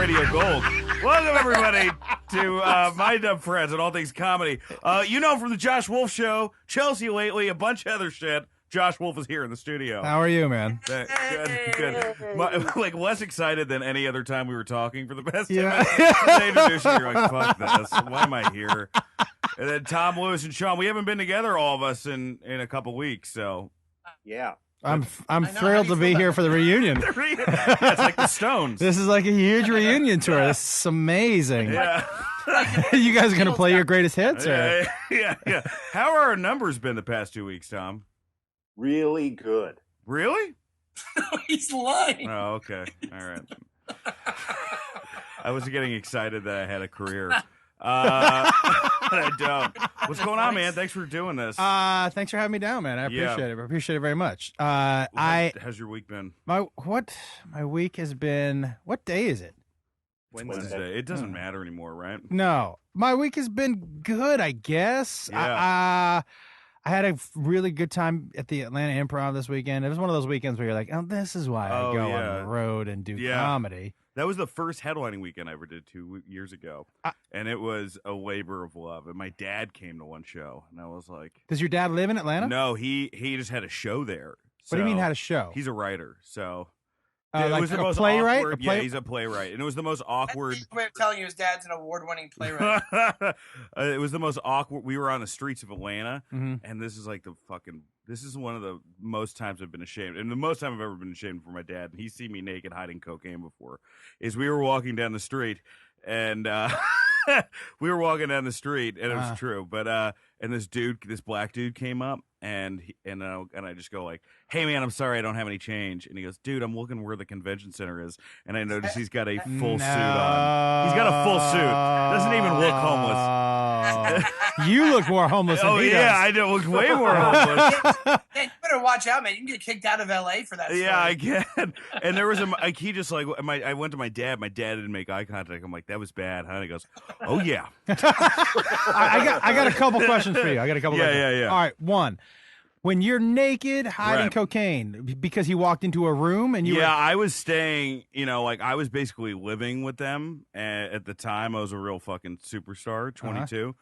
Radio Gold. Welcome, everybody, to My Dumb Friends and All Things Comedy. You know from the Josh Wolf Show, Chelsea lately, a bunch of other shit. Josh Wolf is here in the studio. How are you, man? Good. Like less excited than any other time we were talking for the past 10 Yeah. minutes. They introduced you, you're like, fuck this. Why am I here? And then Tom, Lewis, and Sean. We haven't been together, all of us, in a couple weeks, so. Yeah. I'm thrilled to be here for the reunion. It's like the Stones. This is like a huge reunion tour. This is amazing. Yeah. You guys are going to play your greatest hits? Or? Yeah. How are our numbers been the past 2 weeks, Tom? Really good. Really? He's lying. Oh, okay. All right. I was getting excited that I had a career. But I don't. What's going on, man? Thanks for doing this. Thanks for having me down, man. I appreciate it. I appreciate it very much. How's your week been? My week has been. What day is it? Wednesday. It doesn't matter anymore, right? No, my week has been good, I guess. Yeah. I had a really good time at the Atlanta Improv this weekend. It was one of those weekends where you're like, oh, this is why I go on the road and do comedy. That was the first headlining weekend I ever did 2 years ago, and it was a labor of love. And my dad came to one show, and I was like, "Does your dad live in Atlanta?" No, he just had a show there. What do you mean had a show? He's a writer, so it was the most playwright. Awkward, yeah, he's a playwright, and it was the most awkward. That's way of telling you his dad's an award-winning playwright. It was the most awkward. We were on the streets of Atlanta, mm-hmm. and this is like this is one of the most times I've been ashamed, and the most time I've ever been ashamed for my dad. And he's seen me naked hiding cocaine before. Is we were walking down the street, and we were walking down the street, and it was true. But and this black dude came up, and I just go like, "Hey man, I'm sorry, I don't have any change." And he goes, "Dude, I'm looking where the convention center is." And I notice he's got a full suit on. He's got a full suit. Doesn't even look homeless. You look more homeless than he does. I don't look way more homeless. Yeah, you better watch out, man. You can get kicked out of LA for that story. Yeah, I can. And there was he just like I went to my dad. My dad didn't make eye contact. I'm like, "That was bad, huh?" And he goes, "Oh yeah." I got a couple questions for you. Yeah. All right, one. When you're naked hiding cocaine because he walked into a room and you I was staying, I was basically living with them. And at the time, I was a real fucking superstar, 22.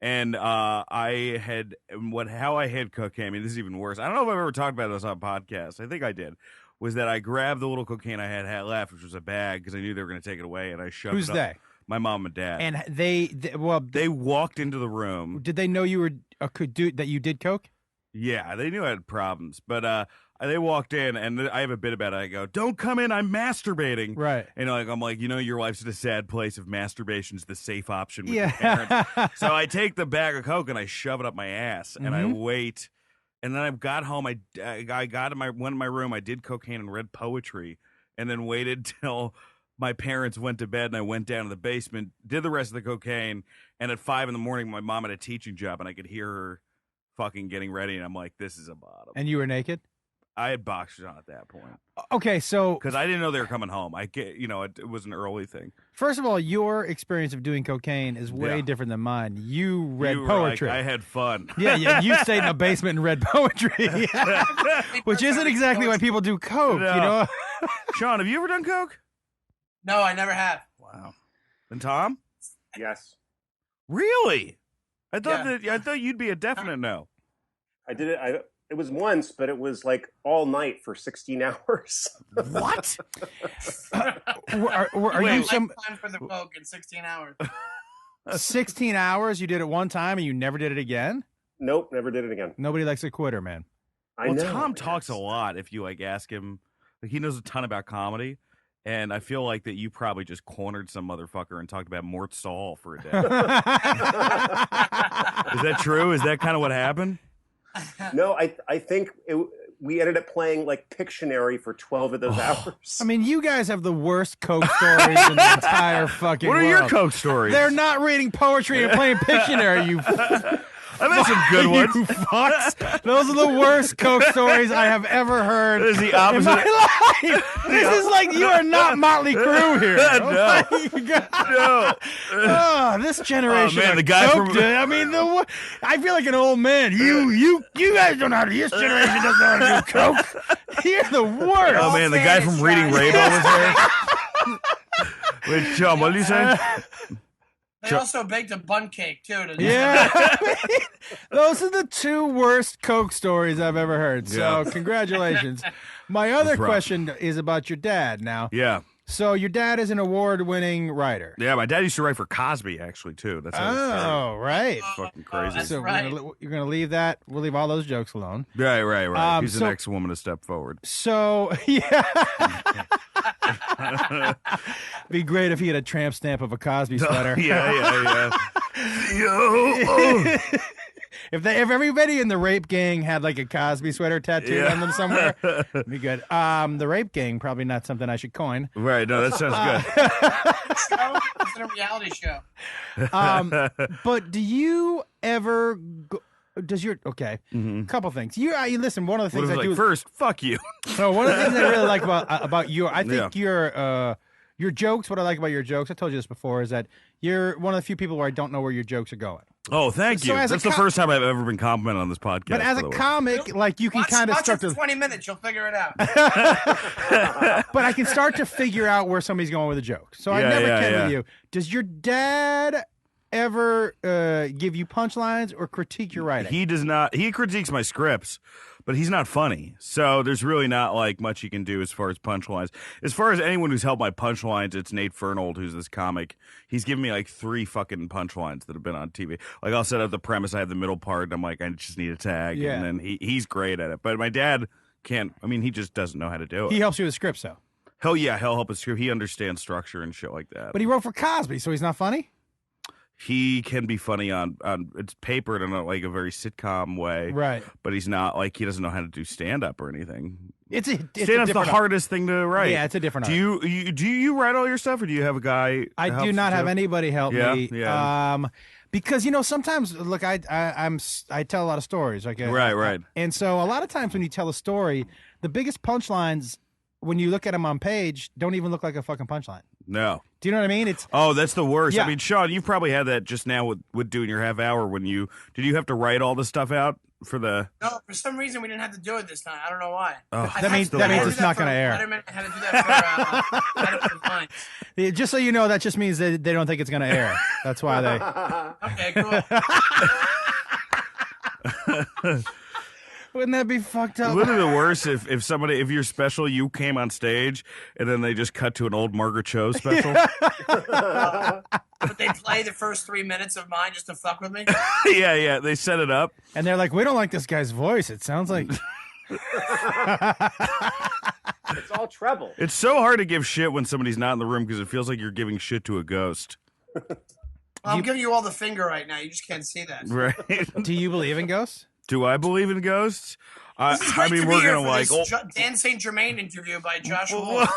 And how I hid cocaine. I mean, this is even worse. I don't know if I've ever talked about this on podcasts. I think I did. Was that I grabbed the little cocaine I had left, which was a bag, because I knew they were going to take it away, and I shoved it up. Who's they? My mom and dad. And they walked into the room. Did they know you were that you did coke? Yeah, they knew I had problems, but they walked in, and I have a bit about it. I go, "Don't come in, I'm masturbating." Right. And I'm like, your life's in a sad place. If masturbation's the safe option with your parents. So I take the bag of coke and I shove it up my ass, and I wait. And then I got home. I went in my room. I did cocaine and read poetry, and then waited till my parents went to bed, and I went down to the basement, did the rest of the cocaine, and at 5 a.m, my mom had a teaching job, and I could hear her fucking getting ready, and I'm like, this is a bottom. And you were naked? I had boxers on at that point. Okay, so because I didn't know they were coming home. It was an early thing. First of all, your experience of doing cocaine is way different than mine. You read poetry. Like, I had fun. Yeah. You stayed in a basement and read poetry, which isn't exactly why people do coke. No. Sean, have you ever done coke? No, I never have. Wow. And Tom? Yes. Really? I thought you'd be a definite no. I did it. It was once, but it was like all night for 16 hours. What? Are you some time for the coke in 16 hours? 16 hours? You did it one time and you never did it again? Nope, never did it again. Nobody likes a quitter, man. I know. Tom talks a lot. If you ask him, he knows a ton about comedy. And I feel like that you probably just cornered some motherfucker and talked about Mort Saul for a day. Is that true? Is that kind of what happened? No, I think we ended up playing like Pictionary for 12 of those hours. I mean, you guys have the worst coke stories in the entire fucking world. What are your coke stories? They're not reading poetry and playing Pictionary, you I've had some good ones. You fucks. Those are the worst coke stories I have ever heard. This is the opposite. In my life. This is like you are not Motley Crue here. No. No. Oh, this generation. Oh, man, of the guy coke, from. I mean, I feel like an old man. You guys don't know how to. This generation doesn't know how to do coke. You're the worst. Oh man, the guy from Reading Rainbow was there. Wait, Sean, what did you say? They also baked a bun cake too. Yeah. Those are the two worst Coke stories I've ever heard. So congratulations. My other question is about your dad now. Yeah. So your dad is an award-winning writer. Yeah, my dad used to write for Cosby, actually, too. That's how it started. Right. It's fucking crazy. That's So right. you're going to leave that. We'll leave all those jokes alone. Right. He's the next woman to step forward. So, yeah. Be great if he had a tramp stamp of a Cosby sweater. Yeah. Yo. If everybody in the rape gang had like a Cosby sweater tattooed on them somewhere, it'd be good. The rape gang, probably not something I should coin. Right. No, that sounds good. It's a reality show. But do you ever go, couple things. You listen, one of the things I do first, fuck you. So one of the things I really like about you, I think your jokes, what I like about your jokes, I told you this before, is that you're one of the few people where I don't know where your jokes are going. Oh, thank you. That's the first time I've ever been complimented on this podcast. But as a comic, like you can kind of start to 20 minutes, you'll figure it out. But I can start to figure out where somebody's going with a joke. So I never can with you. Does your dad ever give you punchlines or critique your writing? He does not. He critiques my scripts, but he's not funny. So there's really not like much he can do as far as punchlines. As far as anyone who's helped my punchlines, it's Nate Fernald, who's this comic. He's given me like 3 fucking punchlines that have been on TV. Like I'll set up the premise, I have the middle part, and I'm like, I just need a tag. Yeah. And then he's great at it. But my dad can't. I mean, he just doesn't know how to do it. He helps you with scripts, though. Hell yeah, he'll help us. He understands structure and shit like that. But he wrote for Cosby, so he's not funny? He can be funny on it's papered in like a very sitcom way, Right? But he's not like he doesn't know how to do stand up or anything. It's stand up's the hardest thing to write. Yeah, it's a different. Do you write all your stuff, or do you have a guy? I do not have anybody help me. Yeah. Because sometimes look, I tell a lot of stories, like right, and so a lot of times when you tell a story, the biggest punchlines when you look at them on page don't even look like a fucking punchline. No. Do you know what I mean? It's that's the worst. Yeah. I mean, Sean, you probably had that just now with doing your half hour when did you have to write all the stuff out for the? No, for some reason we didn't have to do it this time. I don't know why. Oh, that means it's not going to air. I had to do that for Lines. Just so you know, that just means they don't think it's going to air. That's why they. Okay, cool. Wouldn't that be fucked up? Wouldn't it be worse if you're special, you came on stage and then they just cut to an old Margaret Cho special? But they play the first 3 minutes of mine just to fuck with me? Yeah. They set it up. And they're like, we don't like this guy's voice. It sounds like... It's all treble. It's so hard to give shit when somebody's not in the room because it feels like you're giving shit to a ghost. I'm giving you all the finger right now. You just can't see that. Right. Do you believe in ghosts? Do I believe in ghosts? I mean, we're gonna like Dan St. Germain interview by Joshua.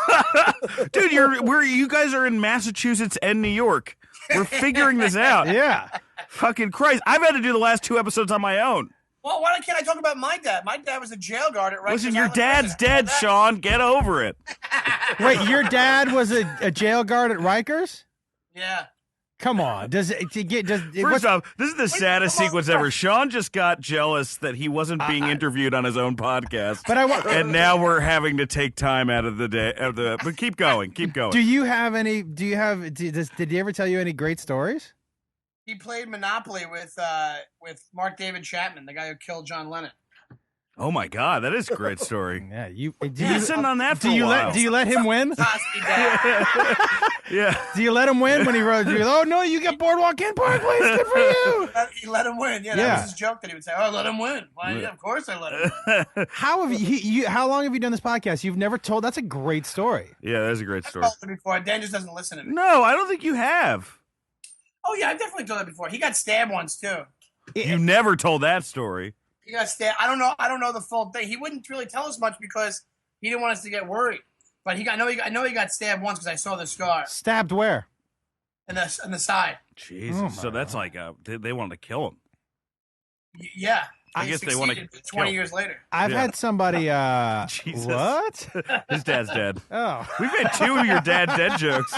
Dude, you guys are in Massachusetts and New York. We're figuring this out. Yeah. Fucking Christ! I've had to do the last 2 episodes on my own. Well, why can't I talk about my dad? My dad was a jail guard at Rikers Listen, your Island dad's Prison. dead, Sean. Get over it. Wait, your dad was a jail guard at Rikers? Yeah. Come on. First off, this is the saddest sequence ever. Sean just got jealous that he wasn't being interviewed on his own podcast. And now we're having to take time out of the day but keep going. Did he ever tell you any great stories? He played Monopoly with Mark David Chapman, the guy who killed John Lennon. Oh my God, that is a great story. Yeah, you've been sitting on that for a while. Do you let him win? Yeah. Do you let him win when he wrote? Oh no, you got Boardwalk in Parkway. It's good for you. He let him win. Yeah, that was his joke that he would say. Oh, let him win. Why? Yeah, of course I let him win. How long have you done this podcast? You've never told. That's a great story. Yeah, that's a great story. I've told it before. Dan just doesn't listen to me. No, I don't think you have. Oh yeah, I've definitely told it before. He got stabbed once too. You never told that story. He got stabbed. I don't know the full thing. He wouldn't really tell us much because he didn't want us to get worried. But I know he got stabbed once because I saw the scar. Stabbed where? In the side. Jesus. So that's like they wanted to kill him. Yeah. I guess they want to 20 years later. I've had somebody. Jesus. What? His dad's dead. Oh, We've had 2 of your dad's dead jokes.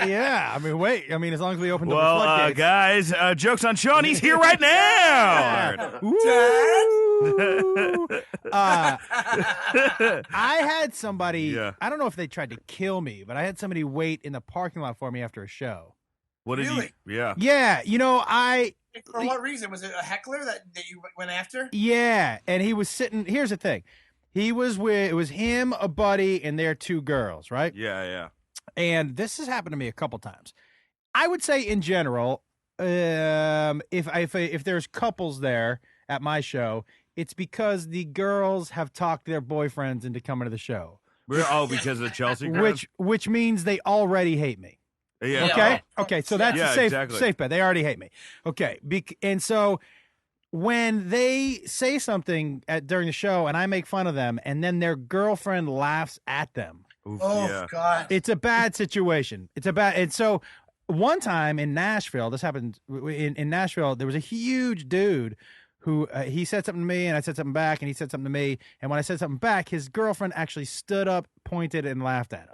yeah. I mean, wait. I mean, as long as we open the Well, floodgates. guys, jokes on Sean. He's here right now. Ooh. I had somebody. I don't know if they tried to kill me, but I had somebody wait in the parking lot for me after a show. What did Really? you? Yeah. Yeah, For what reason? Was it a heckler that you went after? Yeah, and he was sitting. Here's the thing, it was him, a buddy, and their 2 girls, right? Yeah. And this has happened to me a couple times. I would say in general, if there's couples there at my show, it's because the girls have talked their boyfriends into coming to the show. Because of the Chelsea crowd? Which means they already hate me. Yeah. Okay. Okay. So that's a safe exactly. safe bet. They already hate me. Okay. And so when they say something during the show and I make fun of them, and then their girlfriend laughs at them, Oof, God! it's a bad situation. And so one time in Nashville, this happened in Nashville. There was a huge dude who he said something to me, and I said something back, and he said something to me, and when I said something back, his girlfriend actually stood up, pointed, and laughed at him.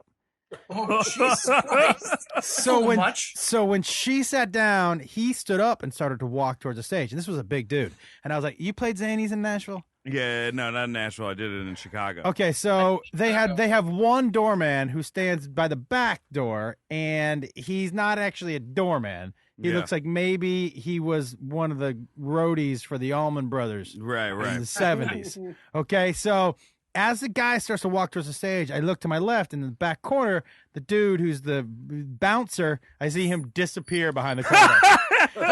Oh, Jesus Christ. So when she sat down, he stood up and started to walk towards the stage. And this was a big dude. And I was like, "You played Zanies in Nashville?" Yeah, no, not in Nashville. I did it in Chicago. Okay, so they have one doorman who stands by the back door, and he's not actually a doorman. He looks like maybe he was one of the roadies for the Allman Brothers, Right. in the 70s. Okay, so as the guy starts to walk towards the stage, I look to my left, and in the back corner, the dude who's the bouncer, I see him disappear behind the corner.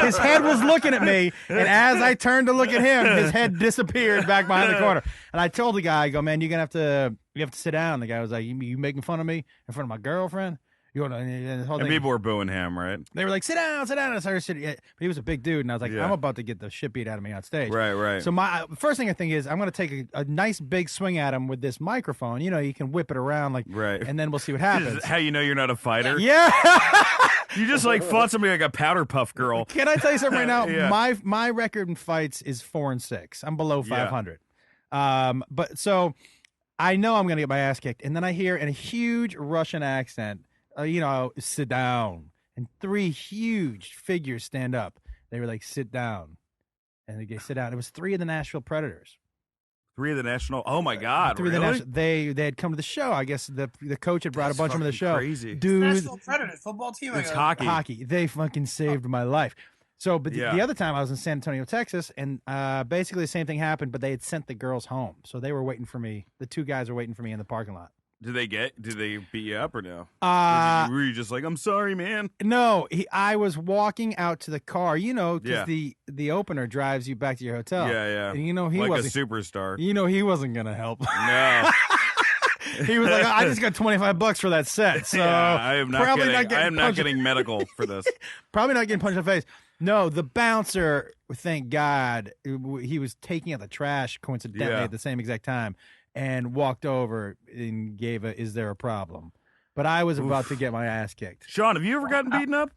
His head was looking at me, and as I turned to look at him, his head disappeared back behind the corner. And I told the guy, I go, "Man, you're gonna have to sit down." The guy was like, "You making fun of me in front of my girlfriend?" And people were booing him, right? They were like, "Sit down, sit down." And I started sitting, but he was a big dude, and I was like, "I'm about to get the shit beat out of me on stage." Right. So my first thing I think is I'm going to take a nice big swing at him with this microphone. You know, you can whip it around and then we'll see what happens. How you know you're not a fighter? Yeah. You just fought somebody like a powder puff girl. Can I tell you something right now? Yeah. My record in fights is 4-6. I'm below 500. But so I know I'm going to get my ass kicked, and then I hear in a huge Russian accent, sit down. And 3 huge figures stand up. They were like, "Sit down." And they sit down. It was 3 of the Nashville Predators. 3 of the national. Oh my God! Three Really? of the they had come to the show. I guess the coach had brought a bunch of them to the show. Crazy, dude. Nashville Predators football team. It's hockey. Hockey. They fucking saved my life. So, but the other time I was in San Antonio, Texas, and basically the same thing happened, but they had sent the girls home, so they were waiting for me. The 2 guys were waiting for me in the parking lot. Did they beat you up or no? Were you just like, "I'm sorry, man"? No, I was walking out to the car, because the opener drives you back to your hotel. Yeah. And he like wasn't a superstar. He wasn't gonna help. No. He was like, "I just got $25 for that set." So I am not probably getting, I am not getting medical for this. Probably not getting punched in the face. No, the bouncer, thank God, he was taking out the trash coincidentally at the same exact time. And walked over and gave "Is there a problem?" But I was about to get my ass kicked. Sean, have you ever gotten beaten up?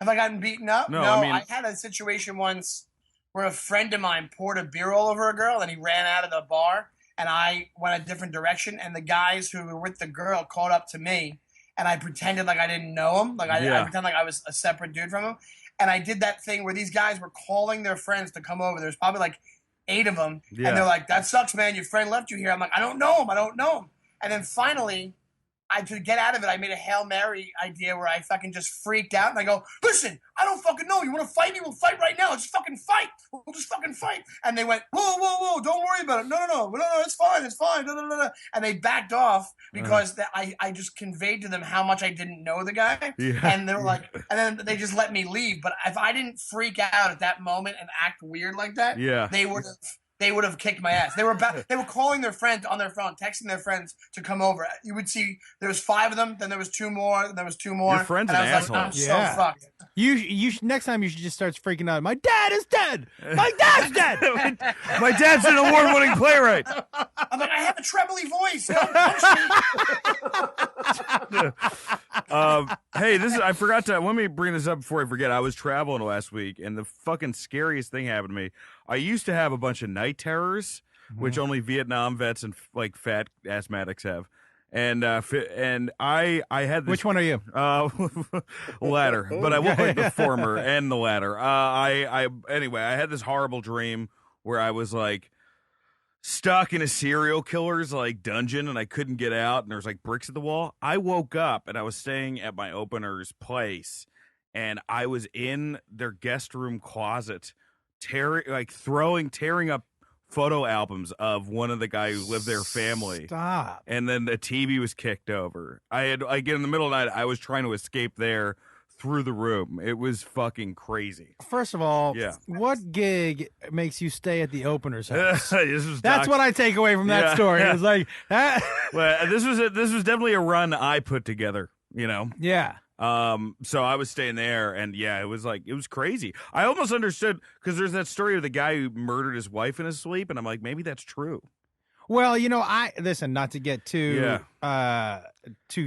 Have I gotten beaten up? No, I had a situation once where a friend of mine poured a beer all over a girl, and he ran out of the bar, and I went a different direction, and the guys who were with the girl caught up to me, and I pretended like I didn't know him, I pretended like I was a separate dude from him, and I did that thing where these guys were calling their friends to come over. There's probably 8 of them, and they're like, "That sucks, man. Your friend left you here." I'm like, "I don't know him. And then finally, to get out of it, I made a Hail Mary idea where I fucking just freaked out, and I go, "Listen, I don't fucking know. You want to fight me? We'll fight right now. Let's fucking fight. We'll just fucking fight." And they went, whoa, don't worry about it. No, it's fine. Da, da, da, da. And they backed off because I just conveyed to them how much I didn't know the guy. Yeah. And they were like, and then they just let me leave. But if I didn't freak out at that moment and act weird like that, they would have they would have kicked my ass. They were calling their friends on their phone, texting their friends to come over. You would see there was 5 of them, then there was 2 more, then there was 2 more. Your friend's and an I was asshole. like, I'm so fucked. You next time you should just start freaking out. My dad is dead. My dad's dead. My dad's an award-winning playwright. I'm like, I have a trebly voice. Don't punch me. Hey, I forgot to. Let me bring this up before I forget. I was traveling last week, and the fucking scariest thing happened to me. I used to have a bunch of night terrors, which only Vietnam vets and like fat asthmatics have. And I had this. Which one are you? Latter, but I look like the former and the latter. Anyway, I had this horrible dream where I was like stuck in a serial killer's like dungeon and I couldn't get out, and there's like bricks at the wall. I woke up and I was staying at my opener's place, and I was in their guest room closet, tearing up photo albums of one of the guys who lived their family. Stop. And then the TV was kicked over. I had, like, in the middle of the night, I was trying to escape there through the room. It was fucking crazy. First of all, Yeah. what gig makes you stay at the opener's house? That's what I take away from that story. It was like, Well, this was definitely a run I put together, you know? yeah. So I was staying there, and yeah, it was crazy. I almost understood, because there's that story of the guy who murdered his wife in his sleep, and I'm like, maybe that's true. Well, listen, not to get too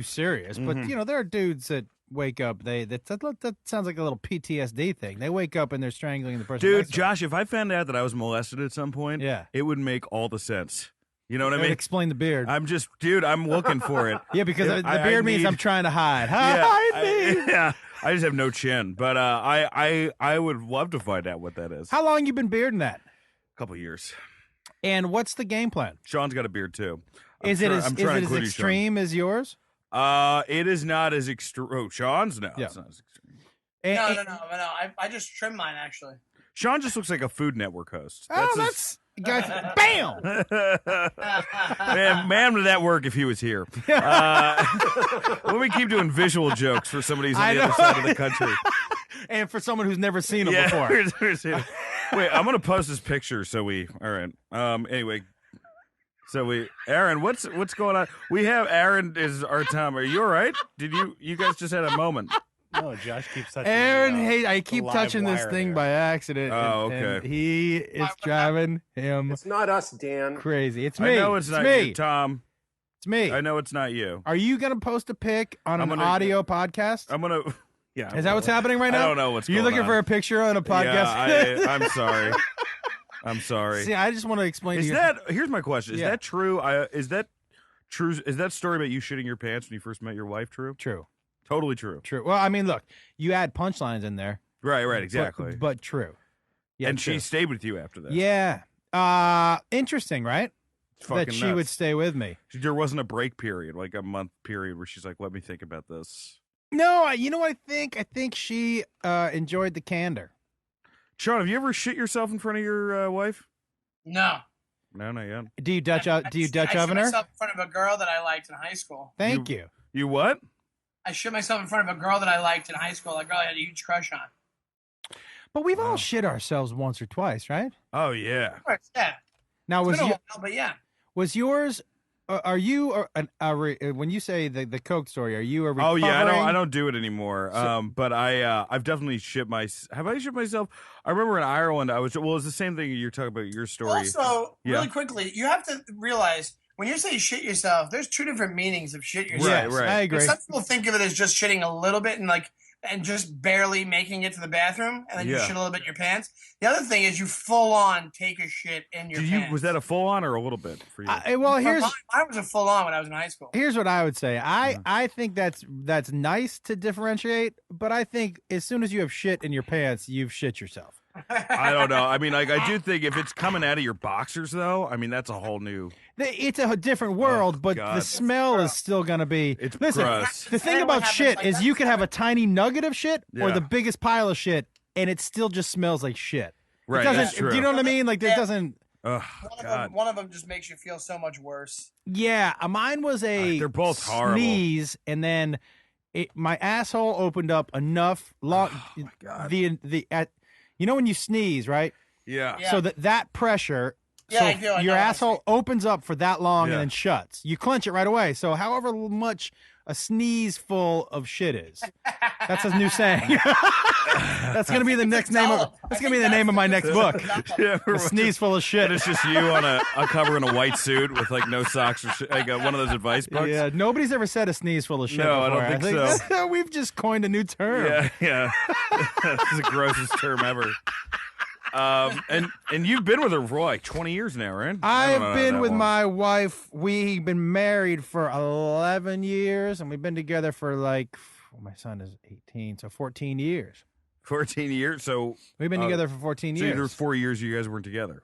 serious, but there are dudes that wake up. That sounds like a little PTSD thing. They wake up and they're strangling the person. Dude, Josh, if I found out that I was molested at some point, it would make all the sense. You know what I mean? Explain the beard. I'm looking for it. Yeah, because the beard means I'm trying to hide. Hide me. Yeah, I just have no chin, but I would love to find out what that is. How long you been bearding that? A couple years. And what's the game plan? Sean's got a beard too. Is it as extreme as yours? It is not as extreme. Oh, Sean's no. Yeah. It's not as extreme. No. I just trimmed mine, actually. Sean just looks like a Food Network host. That's guys. Bam. Man, would that work if he was here? Let me keep doing visual jokes for somebody who's on the other side of the country. And for someone who's never seen him before. Wait, I'm gonna post this picture all right. Anyway. Aaron, what's going on? We have Aaron is our Tom. Are you all right? Did you guys just had a moment? No, Josh keeps touching. Aaron, I keep touching this thing there. by accident. Oh, okay. And he is driving him It's not us, Dan. crazy. It's me. I know it's not me. you, Tom. It's me. I know it's not you. Are you gonna post a pic on an gonna- audio podcast? I'm gonna. Yeah. Is that what's happening right now? I don't know what's You're going looking on. for a picture on a podcast? Yeah, I'm sorry. I'm sorry. See, I just want to explain to you. Here's my question. Is Yeah. that true? Is that true? Is that story about you shitting your pants when you first met your wife true? True. Totally true. True. Well, I mean, look, you add punchlines in there. Right, exactly. But true. Yeah, and true. she stayed with you after that. Yeah. Interesting, right? It's fucking That she nuts. would stay with me. There wasn't a break period, like a month period, where she's like, "Let me think about this." No, you know what I think? I think she enjoyed the candor. Sean, have you ever shit yourself in front of your wife? No. No, not yet. Do you Dutch I oven shit her? myself in front of a girl that I liked in high school. Thank you. You what? I shit myself in front of a girl that I liked in high school. A girl I had a huge crush on. But we've all shit ourselves once or twice, right? Oh yeah. Of course, yeah. Now, It's was been a you, while, but yeah. was yours? Are you when you say the Coke story? Are you a Oh recovering? yeah, I don't do it anymore. But I've definitely shit Have I shit myself? I remember in Ireland, it's the same thing you're talking about your story. Also, Yeah. really quickly, you have to realize when you say shit yourself, there's 2 different meanings of shit yourself. Yes, Right. I agree. Some people think of it as just shitting a little bit and just barely making it to the bathroom, and then you Yeah. shit a little bit in your pants. The other thing is you full on take a shit in your pants. Was that a full on or a little bit for you? Well, here's Mine was a full on when I was in high school. here's what I would say. I think that's nice to differentiate, but I think as soon as you have shit in your pants, you've shit yourself. I don't know. I mean, like, I do think if it's coming out of your boxers, though, I mean, that's a whole new. It's a different world, but God. the smell is still going to be. It's Listen, gross. the thing And what about happens, shit like, is that's you can have a tiny nugget of shit or Yeah. the biggest pile of shit, and it still just smells like shit. Right, It doesn't, that's true. Do you know what I mean? Like, it Yeah. doesn't. Ugh, God. One of them just makes you feel so much worse. Yeah, mine was a They're both horrible. sneeze, and then my asshole opened up enough. Oh, God. You know when you sneeze, right? Yeah. Yeah. So that pressure Yeah, so I do. I your know. asshole opens up for that long Yeah. and then shuts. You clench it right away. So however much a sneeze full of shit is. That's a new saying. That's gonna be the next name of. That's gonna be the name of my next book. Yeah, A sneeze full of shit. And it's just you on a cover in a white suit with like no socks or shit, like one of those advice books. Yeah, nobody's ever said a sneeze full of shit. No, I before. don't think so. We've just coined a new term. Yeah. This is the grossest term ever. And you've been with her for like 20 years now, right? I don't know I've been that with long. my wife. We've been married for 11 years, and we've been together for like, my son is 18, so 14 years. 14 years. So We've been together for 14 so there were years. 4 years you guys weren't together.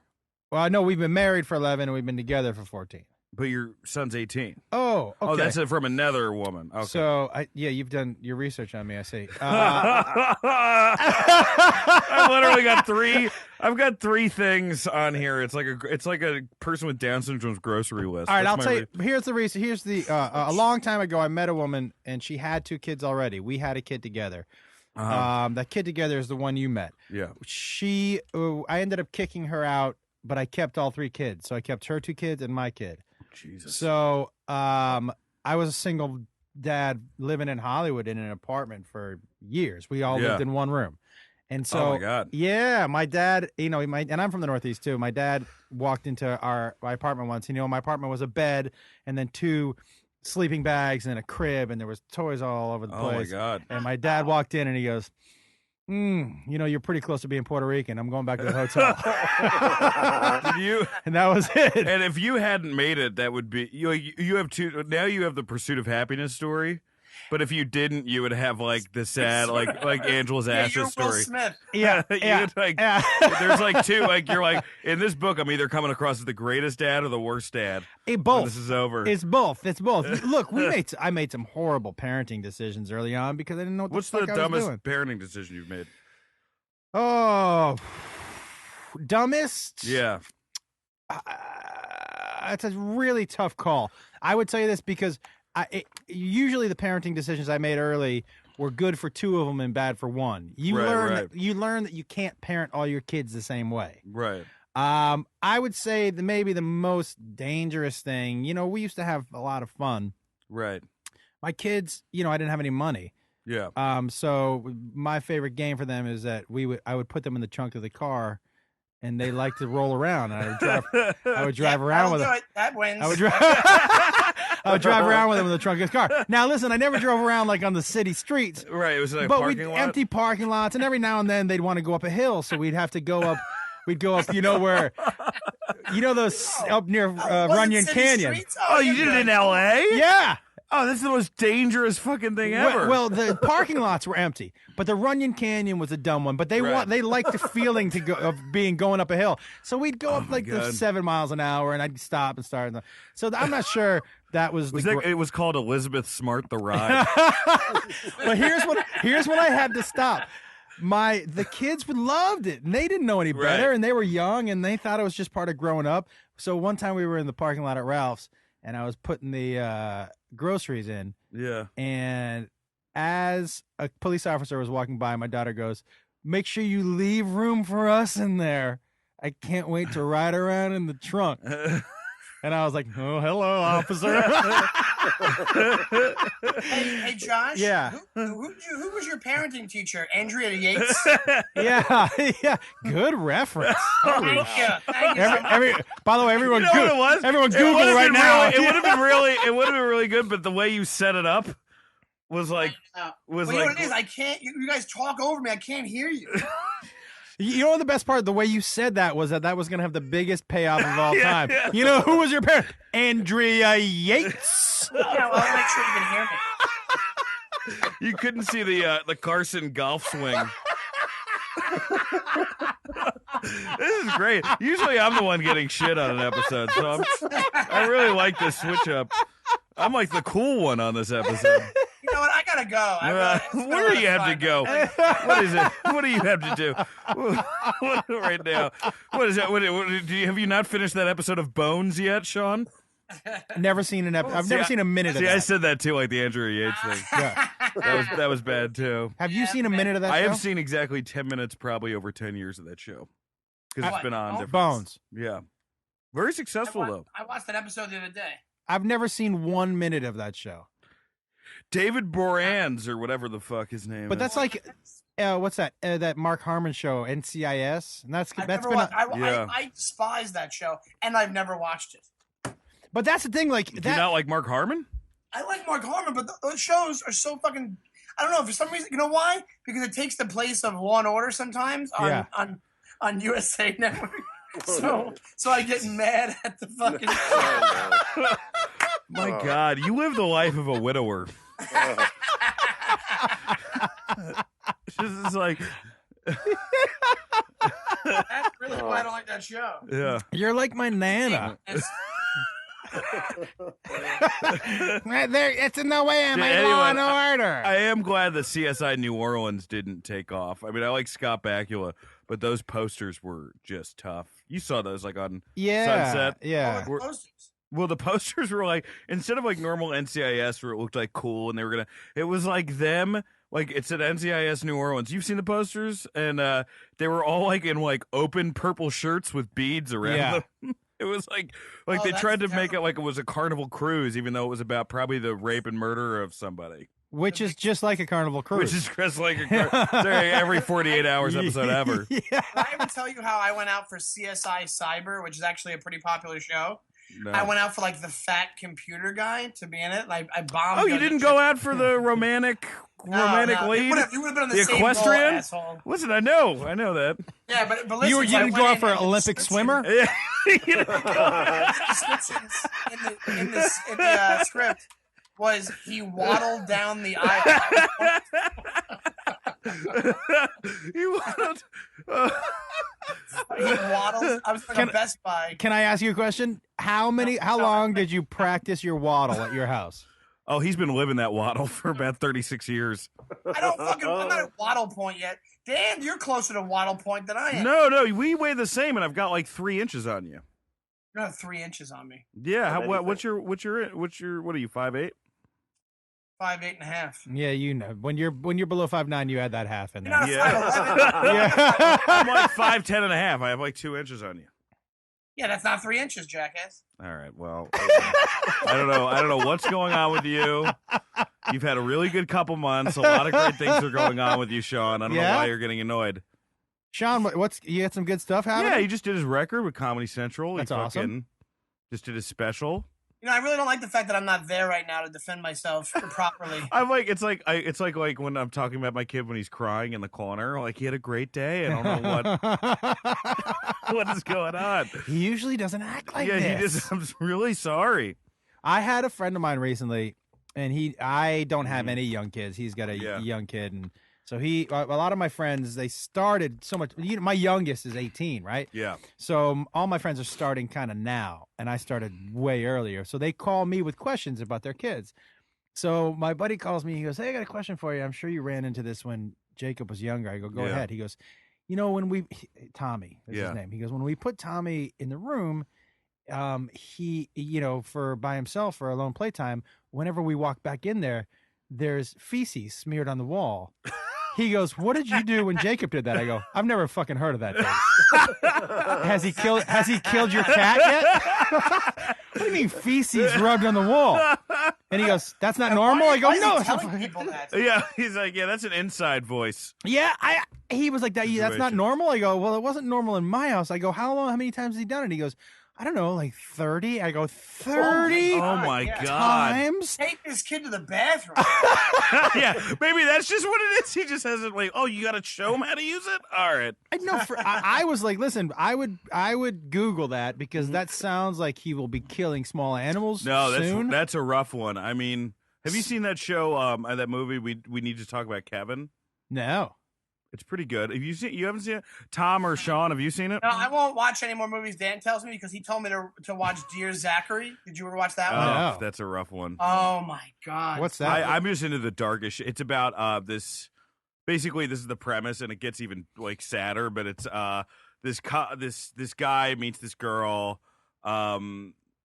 Well, no, we've been married for 11, and we've been together for 14. But your son's 18. Oh, okay. Oh, that's from another woman. Okay. So, you've done your research on me, I see. I've literally got three. I've got three things on here. It's like a person with Down syndrome's grocery list. All right, That's I'll my tell you. Here's the reason. Here's the. A long time ago, I met a woman, and she had 2 kids already. We had a kid together. That kid together is the one you met. Yeah. I ended up kicking her out, but I kept all 3 kids. So I kept her 2 kids and my kid. Jesus. So I was a single dad living in Hollywood in an apartment for years. We all lived in one room. And so, oh my God. Yeah, my dad, and I'm from the Northeast too. My dad walked into my apartment once. My apartment was a bed and then 2 sleeping bags and a crib, and there was toys all over the place. Oh my God. And my dad walked in and he goes, you're pretty close to being Puerto Rican. I'm going back to the hotel. Did you? And that was it. And if you hadn't made it, that would be you have 2. Now you have the Pursuit of Happiness story. But if you didn't, you would have like the sad, like Angela's Yeah, ashes you're Will story. Smith. Yeah, There's like 2. Like you're like in this book, I'm either coming across as the greatest dad or the worst dad. Both. When this is over. It's both. Look, I made some horrible parenting decisions early on because I didn't know what What's the the fuck I was dumbest doing. parenting decision you've made? Oh, dumbest? Yeah. That's a really tough call. I would tell you this because usually the parenting decisions I made early were good for 2 of them and bad for 1. You learn that you can't parent all your kids the same way. Right. I would say that maybe the most dangerous thing, we used to have a lot of fun. Right. My kids, I didn't have any money. Yeah. So my favorite game for them is that I would put them in the trunk of the car, and they like to roll around. And I would drive around with them. That wins. I would drive around with them in the trunk of the car. Now listen, I never drove around like on the city streets. Right. It was like a But parking lot. empty parking lots, and every now and then they'd want to go up a hill, so we'd have to go up. We'd go up, where, those up near Runyon Canyon. Oh, you did it in L.A.? Yeah. Oh, that's the most dangerous fucking thing ever. Well, the parking lots were empty, but the Runyon Canyon was a dumb one. But they liked the feeling of going up a hill. So we'd go up the 7 miles an hour, and I'd stop and start. So I'm not sure that was it was called Elizabeth Smart the Ride. But here's what I had to stop. The kids loved it, and they didn't know any better, and they were young, and they thought it was just part of growing up. So one time we were in the parking lot at Ralph's, and I was putting the groceries in. Yeah. And as a police officer was walking by, my daughter goes, "Make sure you leave room for us in there. I can't wait to ride around in the trunk." And I was like, "Oh, hello, officer." Hey, Josh. Yeah. Who was your parenting teacher? Andrea Yates. Yeah. Good reference. Thank you. Thank you so much. By the way, everyone, You know what it was? everyone It Google would've right been now. It would have been really good, but the way you set it up was like You know what it is? I can't. You guys talk over me. I can't hear you. You know what the best part? The way you said that was that was going to have the biggest payoff of all time. Yeah. You know who was your parent? Andrea Yates. Yeah, well, I'll make sure you can hear me. You couldn't see the Carson golf swing. This is great. Usually I'm the one getting shit on an episode, so I really like this switch up. I'm like the cool one on this episode. You know what? I gotta go. Where do you have to go? What is it? What do you have to do right now? What is that? Have you not finished that episode of Bones yet, Sean? Never seen an episode. I've never seen a minute of that. I said that too, like the Andrea Yates thing. Yeah. That was bad too. Have you seen a minute of that I show? have seen exactly 10 minutes, probably over 10 years of that show, because it's been on. different- Bones. Yeah. Very successful though. I watched an episode the other day. I've never seen 1 minute of that show. David Boreanaz or whatever the fuck his name. But is. that's like, what's that? That Mark Harmon show, NCIS, and that's been. I despise that show, and I've never watched it. But that's the thing, like, do you not like Mark Harmon? I like Mark Harmon, but those shows are so fucking. I don't know, for some reason. You know why? Because it takes the place of Law and Order sometimes on USA Network. So I get mad at the fucking. My God, you live the life of a widower. It's like. That's really why I don't like that show. Yeah, you're like my nana. It's in the way of my Law and Order. I am glad that CSI New Orleans didn't take off. I mean, I like Scott Bakula, but those posters were just tough. You saw those like on Sunset. Yeah. Well, the posters were like, instead of like normal NCIS where it looked like cool and they were gonna, it was like them. Like it said NCIS New Orleans. You've seen the posters, and they were all like in like open purple shirts with beads around them. It was like they tried to make it like it was a Carnival cruise, even though it was about probably the rape and murder of somebody. Which is just like a Carnival cruise. Which is just like every 48 hours episode ever. Yeah. Did I ever tell you how I went out for CSI Cyber, which is actually a pretty popular show? No. I went out for like the fat computer guy to be in it. Like I bombed. Oh, you didn't go out for the romantic lead? You would have been on the same equestrian? Role, asshole. Listen, I know that. Yeah, but listen, you didn't go out for an Olympic swimmer? Yeah. The descriptions in the script was he waddled down the aisle. He waddled. He waddled. I was like a Best Buy. Can I ask you a question? How long did you practice your waddle at your house? Oh, he's been living that waddle for about 36 years. I'm not at waddle point yet. Dan, you're closer to waddle point than I am. No, we weigh the same, and I've got like 3 inches on you. You don't have 3 inches on me. Yeah. What's your what are you, 5'8"? 5'8.5". Yeah, you know. When you're below 5'9", you add that half in there. You're not Yeah. I'm like 5'10" and a half. I have like 2 inches on you. Yeah, that's not 3 inches, jackass. All right. Well, I don't know what's going on with you. You've had a really good couple months. A lot of great things are going on with you, Sean. I don't know why you're getting annoyed. Sean, you had some good stuff happening? Yeah, he just did his record with Comedy Central. That's awesome. Just did his special. You know, I really don't like the fact that I'm not there right now to defend myself properly. I'm like, it's like when I'm talking about my kid when he's crying in the corner. Like he had a great day. I don't know what is going on. He usually doesn't act like this. Yeah, he just. I'm really sorry. I had a friend of mine recently, and I don't have any young kids. He's got a young kid, and so a lot of my friends, they started so much. My youngest is 18, right? Yeah. So all my friends are starting kind of now, and I started way earlier. So they call me with questions about their kids. So my buddy calls me. He goes, "Hey, I got a question for you. I'm sure you ran into this when Jacob was younger." I go, "Go ahead." He goes, when Tommy is his name. He goes, when we put Tommy in the room, he, by himself for alone playtime, whenever we walk back in there, there's feces smeared on the wall." He goes, "What did you do when Jacob did that?" I go, "I've never fucking heard of that thing." Has he killed your cat yet? What do you mean feces rubbed on the wall? And he goes, "That's not normal." I go, "No, it's not." People that? Yeah, he's like, "Yeah, that's an inside voice." Yeah, he was like, "That's not normal." I go, "Well, it wasn't normal in my house." I go, "How many times has he done it?" He goes, "I don't know, like 30. I go, 30 Oh my God. times? Take this kid to the bathroom. Yeah, maybe that's just what it is. He just has it like, oh, you got to show him how to use it? All right. I know. I was like, listen, I would Google that because that sounds like he will be killing small animals soon. That's a rough one. I mean, have you seen that show, that movie, We Need to Talk About Kevin? No. It's pretty good. You haven't seen it? Tom or Sean, have you seen it? No, I won't watch any more movies. Dan tells me because he told me to watch Dear Zachary. Did you ever watch that one? No. That's a rough one. Oh my God. What's that? I'm just into the darkest. It's about this. Basically, this is the premise, and it gets even like sadder. But it's this guy meets this girl.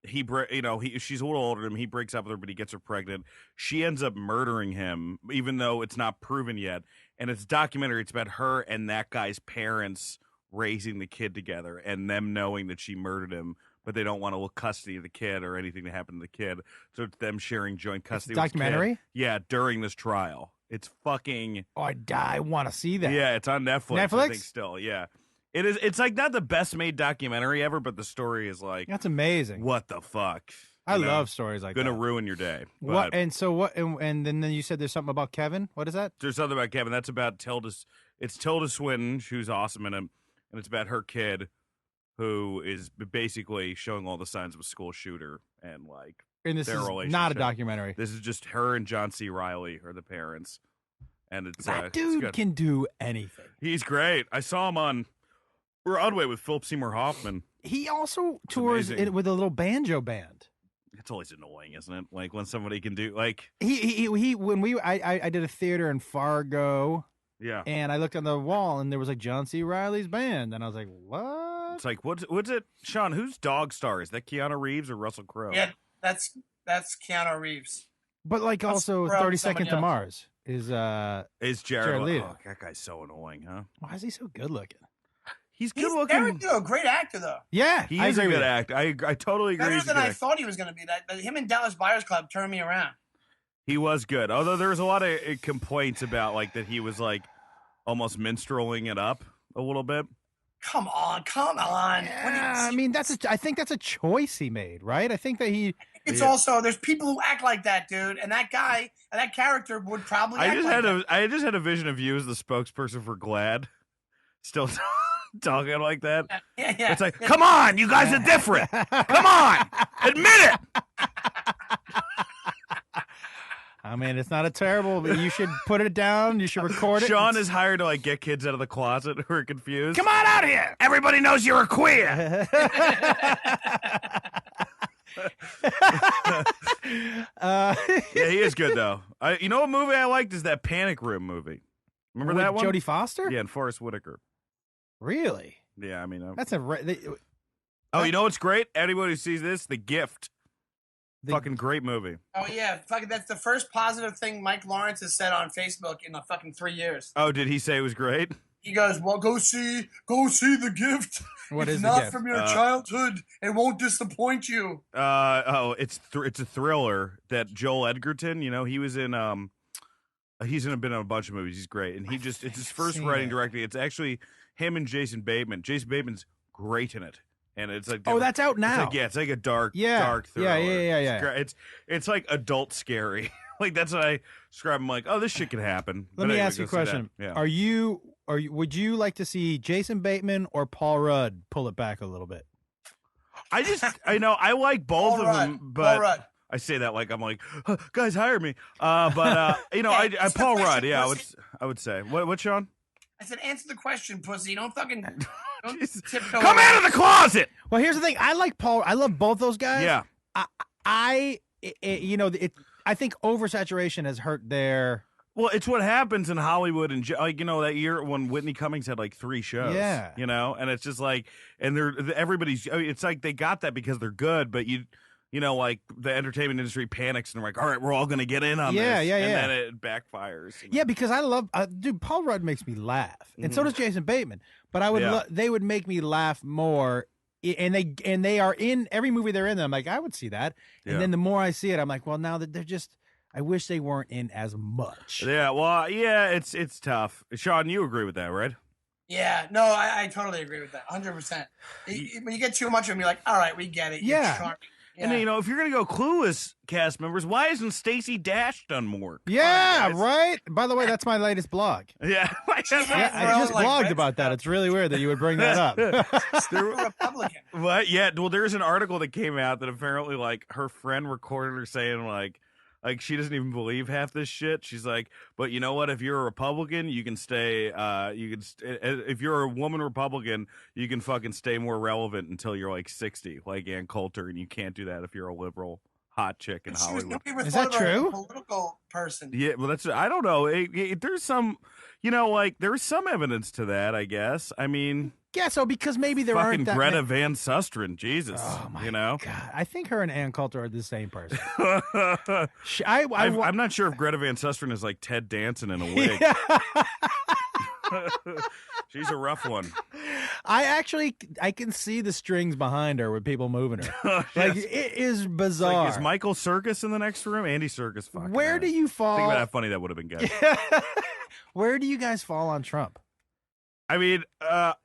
She's a little older than him. He breaks up with her, but he gets her pregnant. She ends up murdering him, even though it's not proven yet. And it's a documentary. It's about her and that guy's parents raising the kid together, and them knowing that she murdered him, but they don't want to custody of the kid or anything to happen to the kid. So it's them sharing joint custody. It's a documentary? With the kid. Yeah, during this trial. It's fucking. Oh, I want to see that. Yeah, it's on Netflix. Netflix? I think still. Yeah, it is. It's like not the best made documentary ever, but the story is like, That's amazing. what the fuck? I You know? love stories like Gonna that. ruin your day. What? But And so what? And then you said there's something about Kevin. What is that? there's something about Kevin. That's about Tilda's. It's Tilda Swinton, who's awesome in him, and it's about her kid, who is basically showing all the signs of a school shooter and like. And this Their is not a relationship. documentary. This is just her and John C. Riley are the parents, and it's That it's dude good. can do anything. He's great. I saw him on Broadway with Philip Seymour Hoffman. He also tours amazing. it with a little banjo band. It's always annoying, isn't it? Like when somebody can do like He when I did a theater in Fargo, yeah. and I looked on the wall and there was like John C. Riley's band, and I was like, what? It's like what's it, Sean? Who's Dog Star? Is that Keanu Reeves or Russell Crowe? Yeah, that's Keanu Reeves. But like Let's also throw 30 somebody Seconds to else. Mars is Is Jared Jared Leto? Leto. Oh, that guy's so annoying, huh? why is he so good looking? He's He's good very looking. good, a great actor though. Yeah, He I is a agree good with you. actor. I totally agree. Better He's a than good I actor. thought he was going to be. That him and Dallas Buyers Club turned me around. He was good. Although there was a lot of complaints about like that he was like almost minstreling it up a little bit. Come on. What do you- Yeah, I mean I think that's a choice he made, right? I think that he It's Yeah. also there's people who act like that, dude, and that guy and that character would probably. I act just like had that. I just had a vision of you as the spokesperson for GLAAD, still talking like that. Yeah. It's like, come on, you guys are different. Come on, admit it. I mean, it's not a terrible, but you should put it down. You should record it. Sean is hired to like get kids out of the closet who are confused. Come on out here. Everybody knows you're a queer. uh, Yeah, he is good though. You know what movie I liked is that Panic Room movie. Remember with that one? Jodie Foster? Yeah, and Forrest Whitaker. Really? Yeah, I mean. That's a Oh, you know what's great? Anybody who sees this, The Gift. the- Fucking great movie. Oh yeah, fucking that's the first positive thing Mike Lawrence has said on Facebook in the fucking 3 years. Oh, did he say it was great? He goes, "Well, go see The Gift. What it's is The not Gift? from your childhood. It won't disappoint you." It's a thriller that Joel Edgerton. You know, he was in been in a bunch of movies. He's great, and it's his first seen writing it. directing. It's actually him and Jason Bateman. Jason Bateman's great in it, and it's like Oh, that's out it's now. like, it's like a dark Yeah. thriller. Yeah. It's great. It's like adult scary. Like that's what I describe. I'm like, oh, this shit could happen. Let But me anyway, ask you a go see that. question. Yeah. Would you like to see Jason Bateman or Paul Rudd pull it back a little bit? I know I like both Paul of Rudd. them, Paul but Rudd. I say that like I'm like, "Huh, guys, hire me. But you know, Hey, I it's the Paul question, Rudd. Yeah, pussy. I would say. What, Sean? I said, "Answer the question, pussy. Don't fucking don't Jesus. tiptoe Come around." out of the closet. Well, here's the thing. I like Paul. I love both those guys. Yeah. I think oversaturation has hurt their. Well, it's what happens in Hollywood, and like you know that year when Whitney Cummings had like 3 shows. Yeah. You know, and it's just like, and everybady's. I mean, it's like they got that because they're good, but you know, like the entertainment industry panics and they're like, all right, we're all going to get in on Yeah, this. yeah, and yeah. then it backfires. Yeah, because I love, dude. Paul Rudd makes me laugh, and so does Jason Bateman. But I would, Yeah. they would make me laugh more, and they are in every movie they're in. I'm like, I would see that, and Yeah. then the more I see it, I'm like, well, now that they're just, I wish they weren't in as much. Yeah, well, yeah, it's tough. Sean, you agree with that, right? Yeah, no, I totally agree with that, 100%. When you get too much of them, you're like, all right, we get it. You're Yeah. charming. And Yeah. you know, if you're gonna go clueless cast members, why isn't Stacey Dash done more? Yeah, Come on, guys. right. By the way, that's my latest blog. Yeah, Yeah, I Well, just like blogged Red about that. stuff. It's really weird that you would bring that up. You're a Republican. What? Yeah. Well, there's an article that came out that apparently, like, her friend recorded her saying, like she doesn't even believe half this shit. She's like, but you know what? If you're a Republican, you can stay. If you're a woman Republican, you can fucking stay more relevant until you're like 60, like Ann Coulter, and you can't do that if you're a liberal hot chick in She was Hollywood. nobody ever Is thought that of her as a true? political person. Yeah, well, that's I don't know. There's some, you know, like there's some evidence to that. I guess. I mean, Yeah, so because maybe there fucking aren't that Greta many- Van Susteren, Jesus, Oh my you know. God, I think her and Ann Coulter are the same person. I'm I not sure if Greta Van Susteren is like Ted Danson in a wig. Yeah. She's a rough one. I can see the strings behind her with people moving her. Like Yes. it is It's bizarre. like, is Michael Circus in the next room? Andy Circus. Fucking Where do you fall? Think about how funny that would have been, guys. Where do you guys fall on Trump? I mean,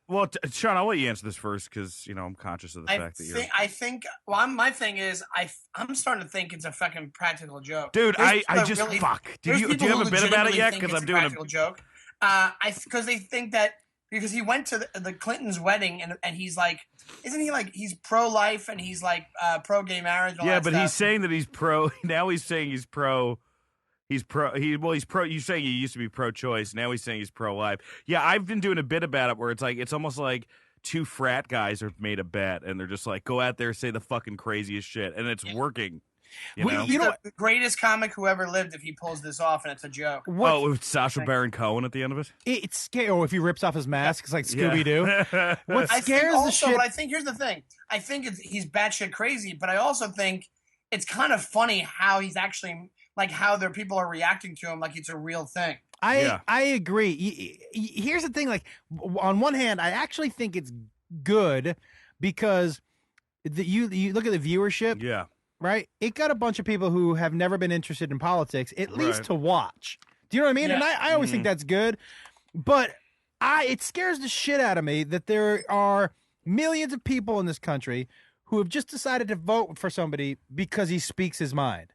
well, Sean, I'll let you answer this first because I'm conscious of the fact that you're. I think. Well, my thing is, I'm starting to think it's a fucking practical joke, Dude. There's I just really, fuck. Do there's you people have who a bit about it legitimately yet? think Because it's I'm a doing practical joke. Because they think that because he went to the Clintons' wedding and he's like, isn't he like he's pro-life and he's like pro-gay marriage? And all Yeah, that but stuff. he's saying that he's pro. Now he's saying he's pro. He's pro. He's pro. You're saying he used to be pro-choice. Now he's saying he's pro-life. Yeah, I've been doing a bit about it where it's almost like two frat guys have made a bet and they're just like, go out there, say the fucking craziest shit, and it's working. You know? He's the greatest comic who ever lived if he pulls this off, and it's a joke. with Sacha Baron Cohen at the end of it. It's scary. Or if he rips off his mask, it's like Scooby Doo. What I scares think the also, shit? but I think here's the thing. I think he's batshit crazy, but I also think it's kind of funny how he's actually like how their people are reacting to him like it's a real thing. I agree. Here's the thing. Like on one hand, I actually think it's good because you look at the viewership. Yeah. Right? It got a bunch of people who have never been interested in politics, at least Right. to watch. Do you know what I mean? Yeah. And I always think that's good. But it scares the shit out of me that there are millions of people in this country who have just decided to vote for somebody because he speaks his mind.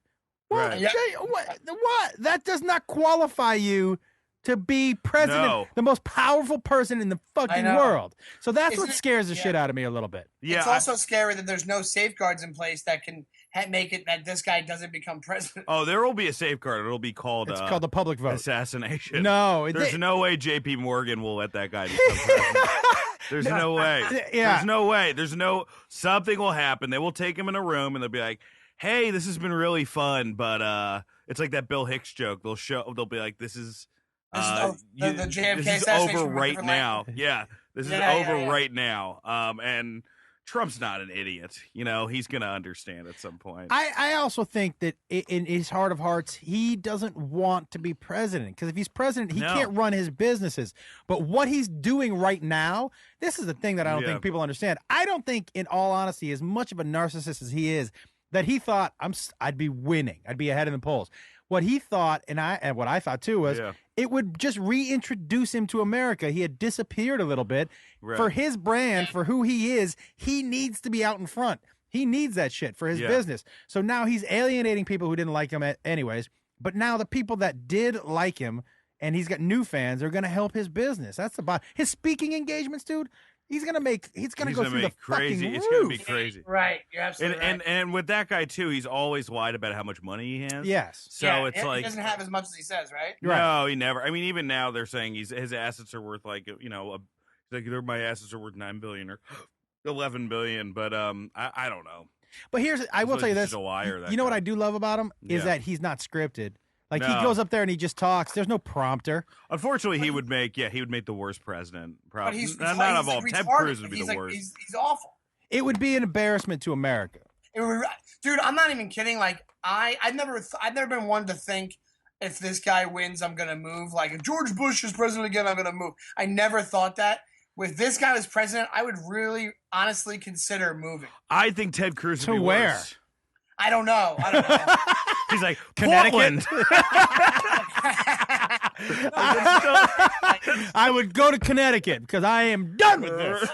What? Right. Yeah. What? That does not qualify you to be president, No. the most powerful person in the fucking know. world. So that's Isn't what it- scares the yeah. shit out of me a little bit. Yeah. It's also scary that there's no safeguards in place that can make it that this guy doesn't become president. there will be a safeguard. It'll be called. It's called the public vote. assassination. No, There's no way J.P. Morgan will let that guy become president. There's no way. Yeah. There's no way. Something will happen. They will take him in a room and they'll be like, "Hey, this has been really fun," but it's like that Bill Hicks joke. They'll be like, "This is The JFK this is assassination over from a right different now." language. Yeah, this is Yeah, over yeah. right now. And Trump's not an idiot. He's gonna understand at some point. I also think that in his heart of hearts, he doesn't want to be president because if he's president, he No. can't run his businesses. But what he's doing right now, this is the thing that I don't Yeah. think people understand. I don't think, in all honesty, as much of a narcissist as he is, that he thought I'd be winning, I'd be ahead in the polls. What he thought, and what I thought too, was Yeah. it would just reintroduce him to America. He had disappeared a little bit. Right. For his brand, for who he is, he needs to be out in front. He needs that shit for his Yeah. business. So now he's alienating people who didn't like him anyways. But now the people that did like him, and he's got new fans, are going to help his business. That's the bottom. His speaking engagements, dude. He's gonna go through the crazy. fucking It's roof. gonna be crazy. Right, you're absolutely right. And with that guy too, he's always lied about how much money he has. Yes. So Yeah, it's he like doesn't have as much as he says, right? no, he never. I mean, even now they're saying his assets are worth like my assets are worth $9 billion or 11 billion. But I don't know. But I will tell you He's this. just a liar, that You know what guy. I do love about him is Yeah. that he's not scripted. Like he No. goes up there and he just talks. There's no prompter. Unfortunately, he would make the worst president. But Probably he's not like, of all. he's Ted retarded. Cruz would be He's the like, worst. He's awful. It would be an embarrassment to America. Dude, I'm not even kidding. Like I've never been one to think if this guy wins, I'm gonna move. Like if George Bush is president again, I'm gonna move. I never thought that. With this guy as president, I would really honestly consider moving. I think Ted Cruz would To be where? worse. I don't know. He's like Connecticut? Portland. I would go to Connecticut because I am done with this.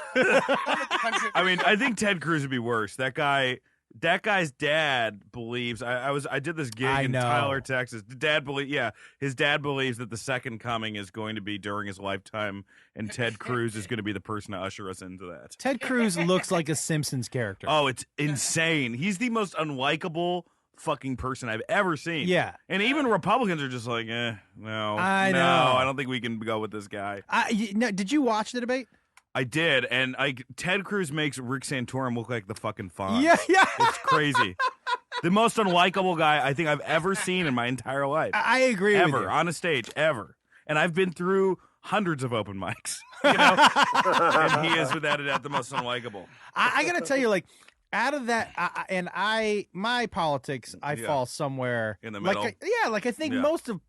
I mean, I think Ted Cruz would be worse. That guy's dad believes. I did this gig I in know. Tyler, Texas. His dad believes that the second coming is going to be during his lifetime, and Ted Cruz is going to be the person to usher us into that. Ted Cruz looks like a Simpsons character. Oh, it's insane. He's the most unlikable fucking person I've ever seen. Yeah. And even Republicans are just like, no, I know. I don't think we can go with this guy. Did you watch the debate? I did, and Ted Cruz makes Rick Santorum look like the fucking Fonz. Yeah. It's crazy. The most unlikable guy I think I've ever seen in my entire life. I agree with Ever you. on a stage, ever. And I've been through hundreds of open mics, and he is without a doubt the most unlikable. I got to tell you, like, out of that, my politics, I fall somewhere In the middle? Like I think Yeah. most of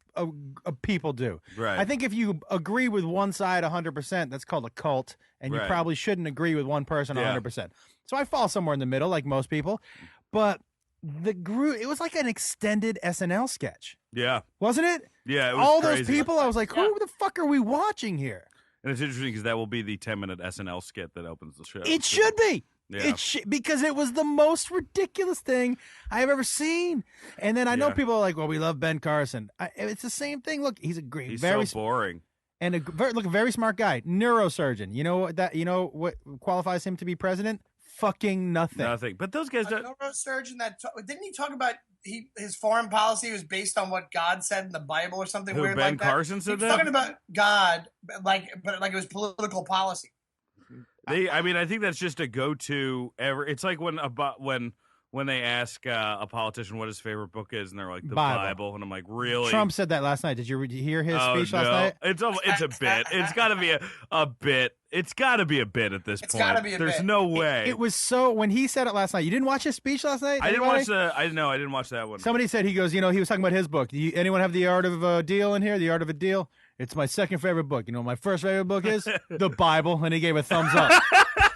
people do. Right. I think if you agree with one side 100%, that's called a cult, and you Right. probably shouldn't agree with one person Yeah. 100%. So I fall somewhere in the middle, like most people. But it was like an extended SNL sketch, Yeah. wasn't it? Yeah. It was All crazy. those people, I was like, who the fuck are we watching here? And it's interesting because that will be the 10-minute SNL skit that opens the show. It should be. Yeah. Because it was the most ridiculous thing I have ever seen. And then I know Yeah. people are like, well, we love Ben Carson. It's the same thing. Look, he's a great, He's very so boring. and a very smart guy, neurosurgeon. You know what qualifies him to be president? Fucking nothing. Nothing. But those guys A don't. neurosurgeon didn't he talk about his foreign policy was based on what God said in the Bible or something Who, weird Ben like that? Carson He said was that? talking about God, but like it was political policy. I mean, I think that's just a go-to. It's like when they ask a politician what his favorite book is, and they're like the Bible, and I'm like, really? Trump said that last night. Did you hear his speech last night? It's a bit. It's got to be a bit. It's got to be a bit at this point. It's gotta be a There's bit. no way. It was so when he said it last night. You didn't watch his speech last night? I didn't Anybody? watch I didn't watch that one. Somebody said he goes. He was talking about his book. Anyone have The Art of a Deal in here? The Art of a Deal. It's my second favorite book. You know, what my first favorite book is the Bible, and he gave a thumbs up.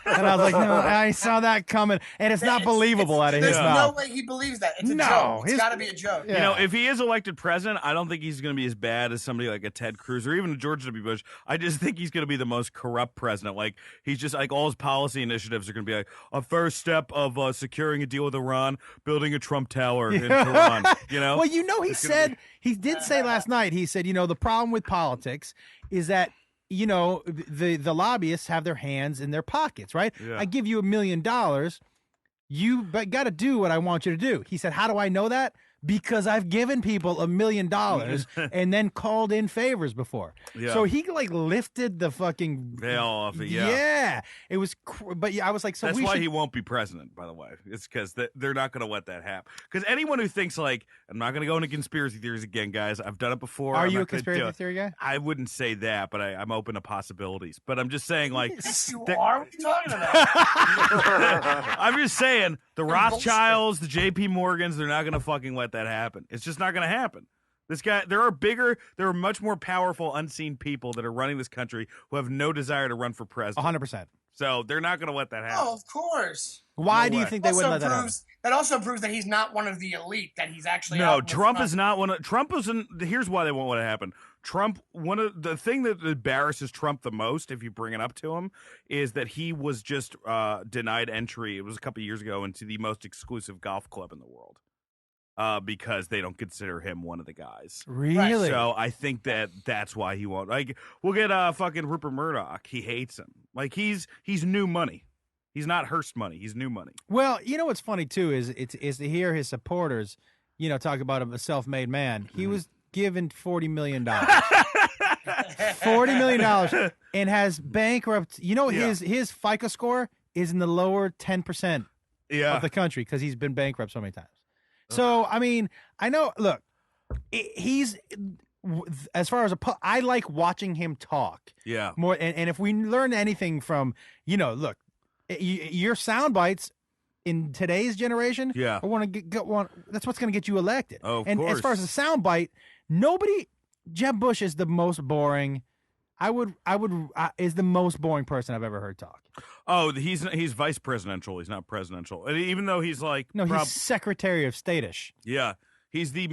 And I was like, no, I saw that coming, and it's not believable out of his There's mouth. no way he believes that. It's a No, joke. It's his- got to be a joke. Yeah. You know, if he is elected president, I don't think he's going to be as bad as somebody like a Ted Cruz or even a George W. Bush. I just think he's going to be the most corrupt president. Like, he's just like all his policy initiatives are going to be like a first step of securing a deal with Iran, building a Trump Tower in Tehran. You know? Well, he It's gonna said he did say last night. He said, the problem with politics is that the lobbyists have their hands in their pockets, right? Yeah. I give you $1 million, you got to do what I want you to do. He said, how do I know that? Because I've given people $1 million and then called in favors before. Yeah. So he lifted the fucking veil off it. Yeah. Yeah, it was. But I was like, so That's we why should. he won't be president, by the way. It's because they're not going to let that happen. Because anyone who thinks, like, I'm not going to go into conspiracy theories again, guys. I've done it before. Are I'm you a not gonna do conspiracy it. theory guy? I wouldn't say that, but I'm open to possibilities. But I'm just saying, like, Yes, you that- are. What are you talking about? I'm just saying, the You're bullshit. Rothschilds, the J.P. Morgans, they're not going to fucking let that happen. It's just not going to happen. This guy, there are much more powerful, unseen people that are running this country who have no desire to run for president. 100%. So they're not going to let that happen. Oh, of course. Why No do you way. think they wouldn't let that happen? That also proves that he's not one of the elite. That he's actually out No, in the Trump front. is not one of Trump isn't. Here's why they won't let it happen. Trump, one of the thing that embarrasses Trump the most, if you bring it up to him, is that he was just denied entry. It was a couple of years ago into the most exclusive golf club in the world because they don't consider him one of the guys. Really? So I think that's why he won't. Like, we'll get fucking Rupert Murdoch. He hates him. Like, he's new money. He's not Hearst money. He's new money. Well, you know what's funny too is to hear his supporters, talk about him a self-made man. He was given $40 million, $40 million, and has bankrupt. His FICO score is in the lower 10% Yeah. of the country because he's been bankrupt so many times. So I mean, I know. Look, he's as far as I like watching him talk. Yeah. More, and if we learn anything from, look, your sound bites in today's generation, Yeah. that's what's going to get you elected. Oh, of and course. as far as the sound bite, Jeb Bush is the most boring. Is the most boring person I've ever heard talk. Oh, he's vice presidential. He's not presidential. And even though he's like He's Secretary of State-ish. yeah, he's the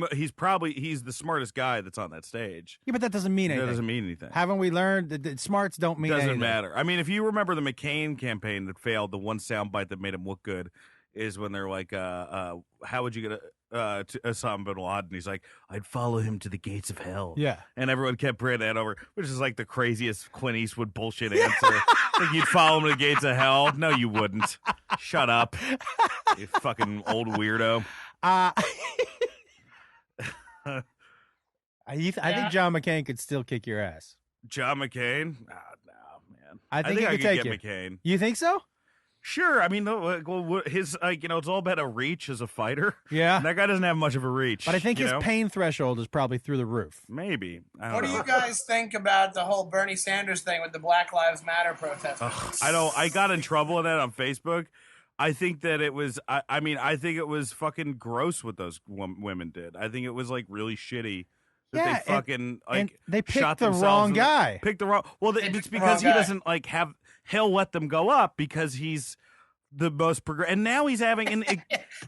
smartest guy that's on that stage. Yeah, but that doesn't mean anything. That doesn't mean anything. Haven't we learned that smarts don't mean Doesn't anything? matter. I mean, if you remember the McCain campaign that failed, the one soundbite that made him look good is when they're like, "How would you get to Osama bin Laden?" He's like, "I'd follow him to the gates of hell." Yeah. And everyone kept bringing that over, which is like the craziest Clint Eastwood bullshit answer. Like, you'd follow him to the gates of hell? No, you wouldn't. Shut up, you fucking old weirdo. I think John McCain could still kick your ass. John McCain? No, man. I think he I could take get you. McCain. You think so? Sure. I mean, his it's all about a reach as a fighter. Yeah. And that guy doesn't have much of a reach. But I think you his know? pain threshold is probably through the roof. Maybe. I don't What do know. you guys think about the whole Bernie Sanders thing with the Black Lives Matter protest? I got in trouble with that on Facebook. I think that it was. I mean, I think it was fucking gross what those women did. I think it was like really shitty. That Yeah, they fucking and they shot picked the themselves wrong in guy. Picked the wrong. Well, They it's picked the because he wrong guy. doesn't he'll let them go up because he's the most and now he's having Yeah,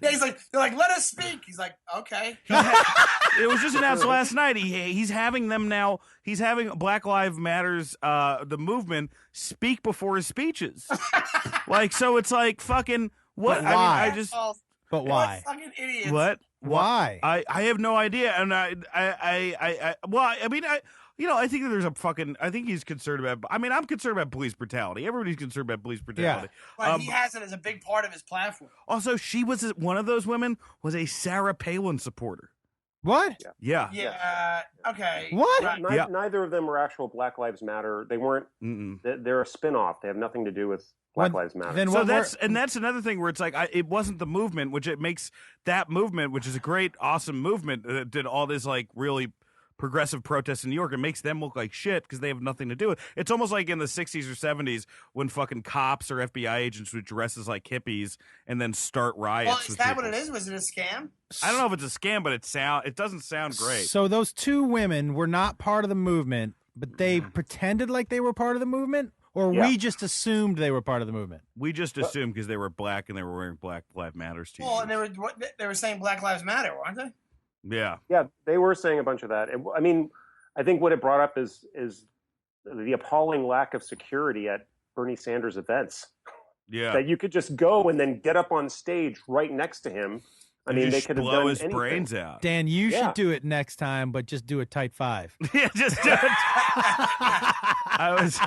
they're like, let us speak. He's like, okay. it was just announced last night. He's having them now. He's having Black Lives Matters, the movement, speak before his speeches. So it's like fucking what? But why? I mean, I just But why? Fucking idiots. what? Why? I have no idea, and I think that there's I think he's concerned about. I mean, I'm concerned about police brutality. Everybody's concerned about police brutality. But he has it as a big part of his platform. Also, she was one of those women was a Sarah Palin supporter. What? Yeah. Yeah. Okay. What? Right. Yeah. Neither of them were actual Black Lives Matter. They weren't. Mm-mm. They're a spin-off. They have nothing to do with Black Lives Matter. Then So what? that's another thing where it's like it wasn't the movement, which it makes that movement, which is a great, awesome movement that did all this like really progressive protests in New York. It makes them look like shit because they have nothing to do with it. It's almost like in the 60s or 70s when fucking cops or FBI agents would dress as like hippies and then start riots. Well, is with that people. what it is? Was it a scam? I don't know if it's a scam, but it doesn't sound great. So those two women were not part of the movement, but they pretended like they were part of the movement, or we just assumed they were part of the movement. We just assumed because they were black and they were wearing Black Lives Matters t-shirts. Well, and they were saying Black Lives Matter, weren't they? Yeah. Yeah, they were saying a bunch of that. I mean, I think what it brought up is the appalling lack of security at Bernie Sanders events. Yeah. That you could just go and then get up on stage right next to him. I mean, they just could have blow done his anything. brains out. Dan, you Yeah. should do it next time, but just do a tight 5. Yeah, just do it. I was.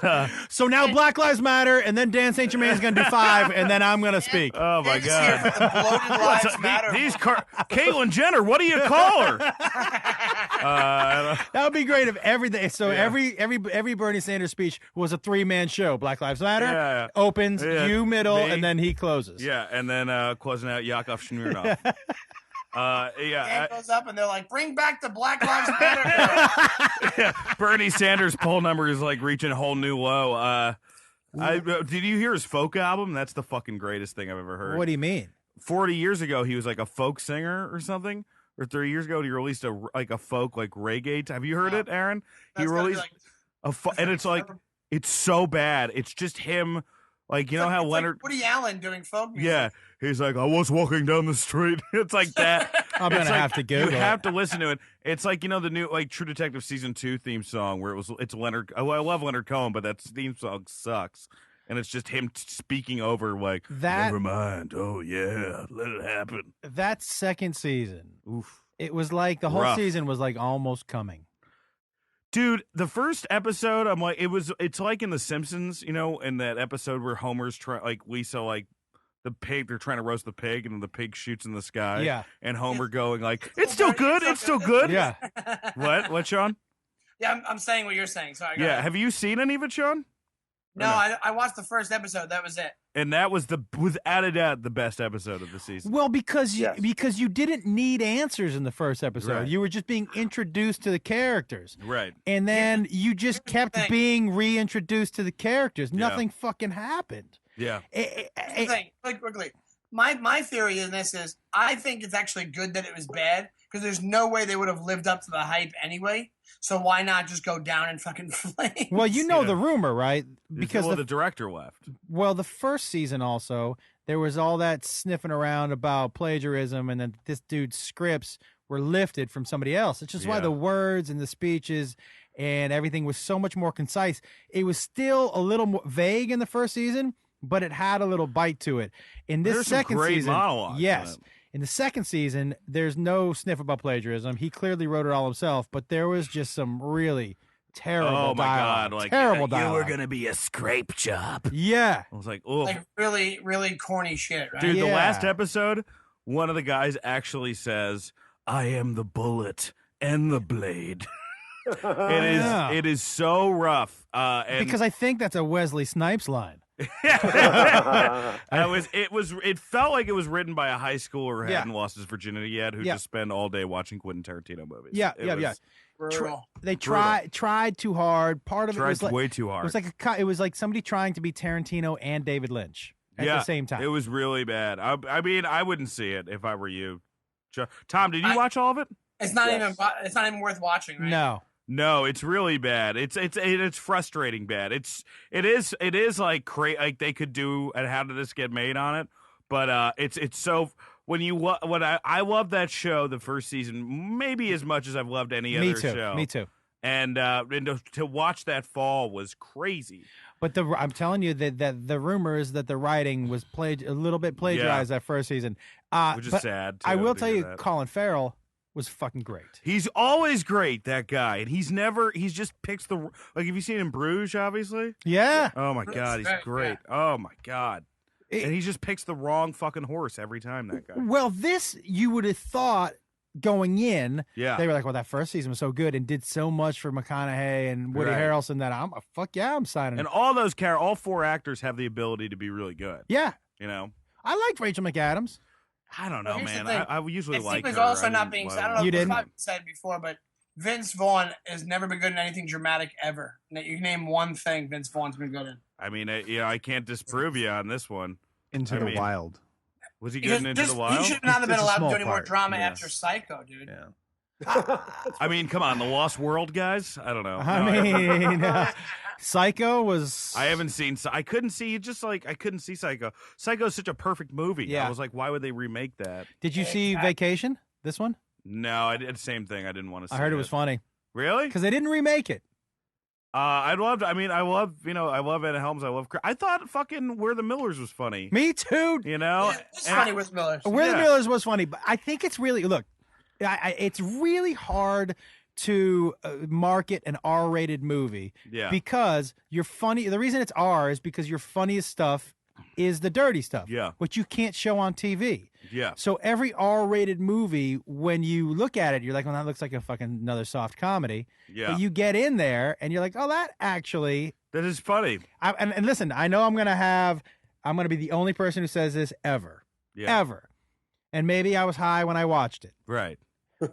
So now Black Lives Matter, and then Dan St. Germain's going to do 5, and then I'm going to speak. Oh my It's here god. for the bloated Lives Matter. Caitlyn Jenner. What do you call her? That would be great if everything. So every Bernie Sanders speech was a 3-man show. Black Lives Matter Yeah. opens, Yeah. you middle, Me. and then he closes. Yeah, and then closing out Yakov Smirnoff. Dan goes up and they're like, bring back the Black Lives Matter. Yeah, Bernie Sanders' poll number is like reaching a whole new low. Did you hear his folk album? That's the fucking greatest thing I've ever heard. What do you mean? 40 years ago, he was like a folk singer or something. Or 30 years ago, he released a folk like reggae. Have you heard it, Aaron? He That's gotta be released and it's like it's so bad. It's just him. Like you know how it's Leonard. like Woody Allen doing folk music. Yeah, he's like, I was walking down the street. It's like that. I'm going to have to Google You it. have to listen to it. It's like, you know, the new like True Detective season 2 theme song where it's Leonard. I love Leonard Cohen, but that theme song sucks. And it's just him speaking over like, That- never mind. Oh yeah, let it happen. That second season, Oof. it was like the whole Rough. season was like almost coming. Dude, the first episode, I'm like, it's like in The Simpsons, you know, in that episode where Homer's Lisa, like, the pig, they're trying to roast the pig, and then the pig shoots in the sky. Yeah. And Homer going, like, it's still good, it's still good. Yeah. What, Sean? Yeah, I'm saying what you're saying. Sorry. go Yeah. ahead. Have you seen any of it, Sean? No, I watched the first episode. That was it. And that was without a doubt the best episode of the season. Well, because Yes. you didn't need answers in the first episode. Right. You were just being introduced to the characters. Right. And then you just here's the kept thing. being reintroduced to the characters. Yeah. Nothing fucking happened. Yeah. Here's the thing, really quickly. My theory in this is I think it's actually good that it was bad because there's no way they would have lived up to the hype anyway. So why not just go down in fucking flames? Well, you know Yeah. the rumor, right? Because the director left. the first season also, there was all that sniffing around about plagiarism and then this dude's scripts were lifted from somebody else. It's just why Yeah. the words and the speeches and everything was so much more concise. It was still a little more vague in the first season, but it had a little bite to it. In this There's some second great season, monologues in yes. it. In the second season, there's no sniff about plagiarism. He clearly wrote it all himself, but there was just some really terrible Oh my dialogue. god! Like terrible dialogue. You were gonna be a scrape job. Yeah. I was like, oh, Like really, really corny shit, right? dude. The Yeah. last episode, one of the guys actually says, "I am the bullet and the blade." Yeah. It is so rough. And Because I think that's a Wesley Snipes line. it felt like it was written by a high schooler who Yeah. hadn't lost his virginity yet, who Yeah. just spent all day watching Quentin Tarantino movies. Yeah, It yeah, was- yeah. Brutal. They Brutal. tried too hard. Part of it Tried was like way too it hard. was like it was like somebody trying to be Tarantino and David Lynch at yeah, the same time. It was really bad. I mean, I wouldn't see it if I were you. Tom, did you I- watch all of it? It's not Yes. even. It's not even worth watching. Right? No, it's really bad. It's frustrating bad. It is like like they could do and how did this get made on it, but it's so when I love that show the first season maybe as much as I've loved any other show. Me too. And to watch that fall was crazy. But I'm telling you that the rumor is that the writing was a little bit plagiarized that first season, Which is but sad. I will to tell hear you, that. Colin Farrell was fucking great. He's always great, that guy, and he just picks the like. Have you seen him in Bruges? Obviously. Yeah. Oh my god, he's great. Oh my god. And he just picks the wrong fucking horse every time, that guy. Well, this you would have thought going in. Yeah. They were like, well, that first season was so good and did so much for McConaughey and Woody Right. Harrelson that I'm signing. And it. all four actors have the ability to be really good. Yeah. You know? I liked Rachel McAdams. I don't know, Here's the man. thing. I usually It like was her. also I not didn't being love said. I don't her. know You if it's didn't? probably been said before, but Vince Vaughn has never been good in anything dramatic ever. You can name one thing Vince Vaughn's been good in. I mean, I can't disprove you on this one. Into I the mean, Wild. Was he getting into the He wild? should not have been It's a allowed to small do any more part, drama yeah. after Psycho, dude. Yeah. I mean, come on, the Lost World guys. I don't know. I No, mean, Psycho was. I haven't seen. I couldn't see. Just like I couldn't see Psycho. Psycho is such a perfect movie. Yeah. I was like, why would they remake that? Did you see Vacation? This one? No, I did the same thing. I didn't want to see I heard it was funny Really? because they didn't remake it. I'd love. I mean, I love. I love Anna Helms. I love. I thought fucking Where the Millers was funny. Me too. You know, It's And funny with Miller. Where the Yeah. Millers was funny, but I think it's really it's really hard to market an R-rated movie Yeah. because you're funny. The reason it's R is because your funniest stuff is the dirty stuff, Yeah. which you can't show on TV. Yeah. So every R-rated movie, when you look at it, you're like, well, that looks like a fucking another soft comedy. Yeah. But you get in there and you're like, oh, that actually. That is funny. And listen, I know I'm gonna be the only person who says this ever, Yeah. ever. And maybe I was high when I watched it, Right.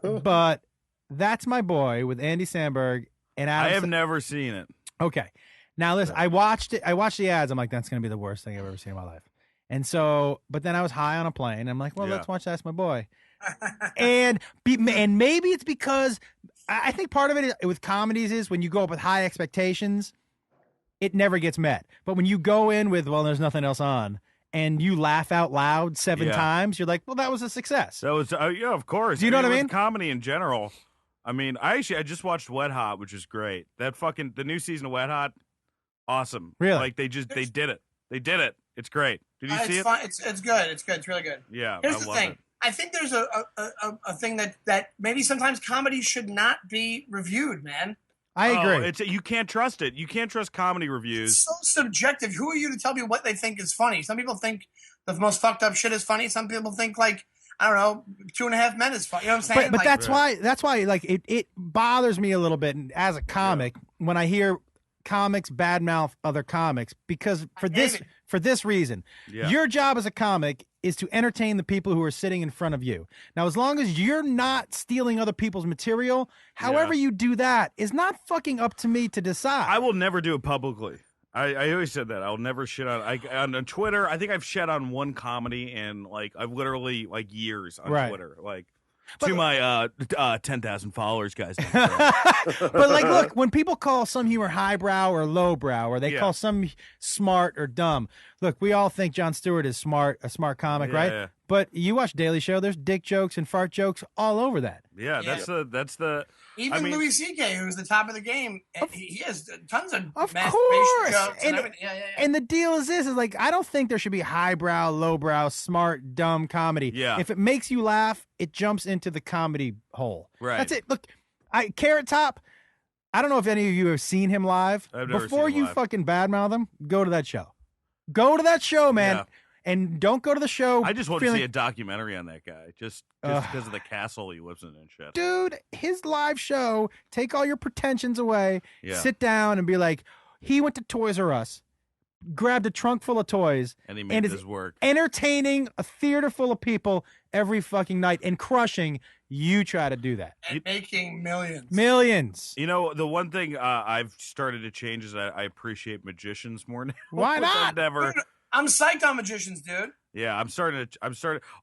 but That's My Boy with Andy Samberg and Adam. I have never seen it. Okay. Now listen, I watched it. I watched the ads. I'm like, that's going to be the worst thing I've ever seen in my life. And so, but then I was high on a plane. I'm like, well, Yeah. let's watch That's My Boy. and maybe it's because I think part of it is, with comedies is when you go up with high expectations, it never gets met. But when you go in with, well, there's nothing else on, and you laugh out loud 7 Yeah. times, you're like, well, that was a success. That was yeah, of course. Do you know what I with mean? Comedy in general. I mean, I just watched Wet Hot, which is great. The new season of Wet Hot, awesome. Really? Like they did it. They did it. It's great. Did you see It's it? fun. It's good. It's good. It's really good. Yeah, Here's I the love thing. it. I think there's a thing that maybe sometimes comedy should not be reviewed, man. I agree. You can't trust it. You can't trust comedy It's reviews. so subjective. Who are you to tell me what they think is funny? Some people think the most fucked up shit is funny. Some people think like, I don't know, 2.5 Men is funny. You know what I'm saying? But Like, that's why like it bothers me a little bit as a comic when I hear comics badmouth other comics, because for this reason, Yeah. your job as a comic is to entertain the people who are sitting in front of you. Now, as long as you're not stealing other people's material, however you do that is not fucking up to me to decide. I will never do it publicly. I always said that. I'll never shit on Twitter. I think I've shit on one comedy in I've literally years on Right. Twitter. To my 10,000 followers, guys. But look, when people call some humor highbrow or lowbrow, or they Yeah. call some smart or dumb, look, we all think Jon Stewart is a smart comic, Yeah, right? yeah. But you watch Daily Show, there's dick jokes and fart jokes all over that. Yeah, that's the. even I mean- Louis C.K., who's the top of the game, he has tons of Of masturbation course. jokes and And- everything. Yeah. And the deal is this: is like, I don't think there should be highbrow, lowbrow, smart, dumb comedy. Yeah. If it makes you laugh, it jumps into the comedy hole. Right. That's it. Look, Carrot Top. I don't know if any of you have seen him live. I've never Before seen him you live. fucking badmouth him, go to that show. Go to that show, man. Yeah. And don't go to the show. I just want to feeling, see a documentary on that guy, just Ugh. because of the castle he lives in and shit. Dude, his live show, take all your pretensions away, Yeah. sit down and be like, he went to Toys R Us, grabbed a trunk full of toys, And he and made is this work. entertaining a theater full of people every fucking night and crushing. You try to do that. And making millions. Millions. You know, the one thing I've started to change is I appreciate magicians more now. Why I've not? never. Dude, I'm psyched on magicians, dude. Yeah, I'm starting.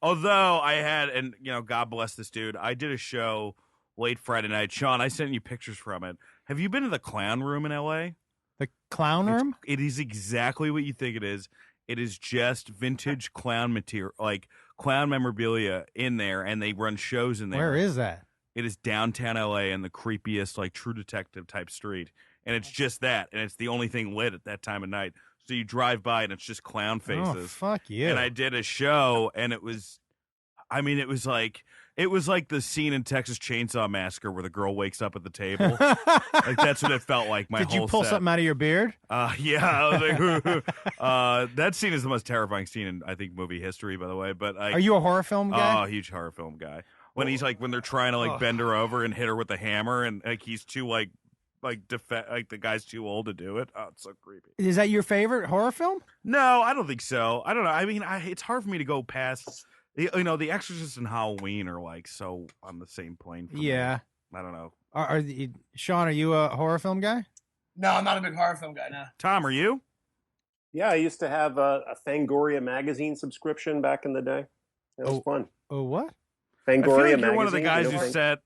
Although I had, and God bless this dude. I did a show late Friday night. Sean, I sent you pictures from it. Have you been to the Clown Room in L.A.? The Clown Room? It is exactly what you think it is. It is just vintage clown material, like clown memorabilia in there, and they run shows in there. Where is that? It is downtown LA in the creepiest, like True Detective type street. And it's just that. And it's the only thing lit at that time of night. So you drive by and it's just clown faces. Oh, fuck you. And I did a show and it was like the scene in Texas Chainsaw Massacre where the girl wakes up at the table. Like that's what it felt like. Did you pull something out of your beard? Yeah. I was like, that scene is the most terrifying scene in, I think, movie history, by the way. But are you a horror film guy? Oh, huge horror film guy. When he's like, when they're trying to bend her over and hit her with a hammer, and like he's too like the guy's too old to do it. Oh, it's so creepy. Is that your favorite horror film? No, I don't think so. I don't know. I mean, it's hard for me to go past. You know, The Exorcist and Halloween are like so on the same plane. For me. I don't know. Sean, are you a horror film guy? No, I'm not a big horror film guy. No. Tom, are you? Yeah, I used to have a Fangoria magazine subscription back in the day. It was fun. Oh, what? I feel Fangoria like you're one of the guys magazine,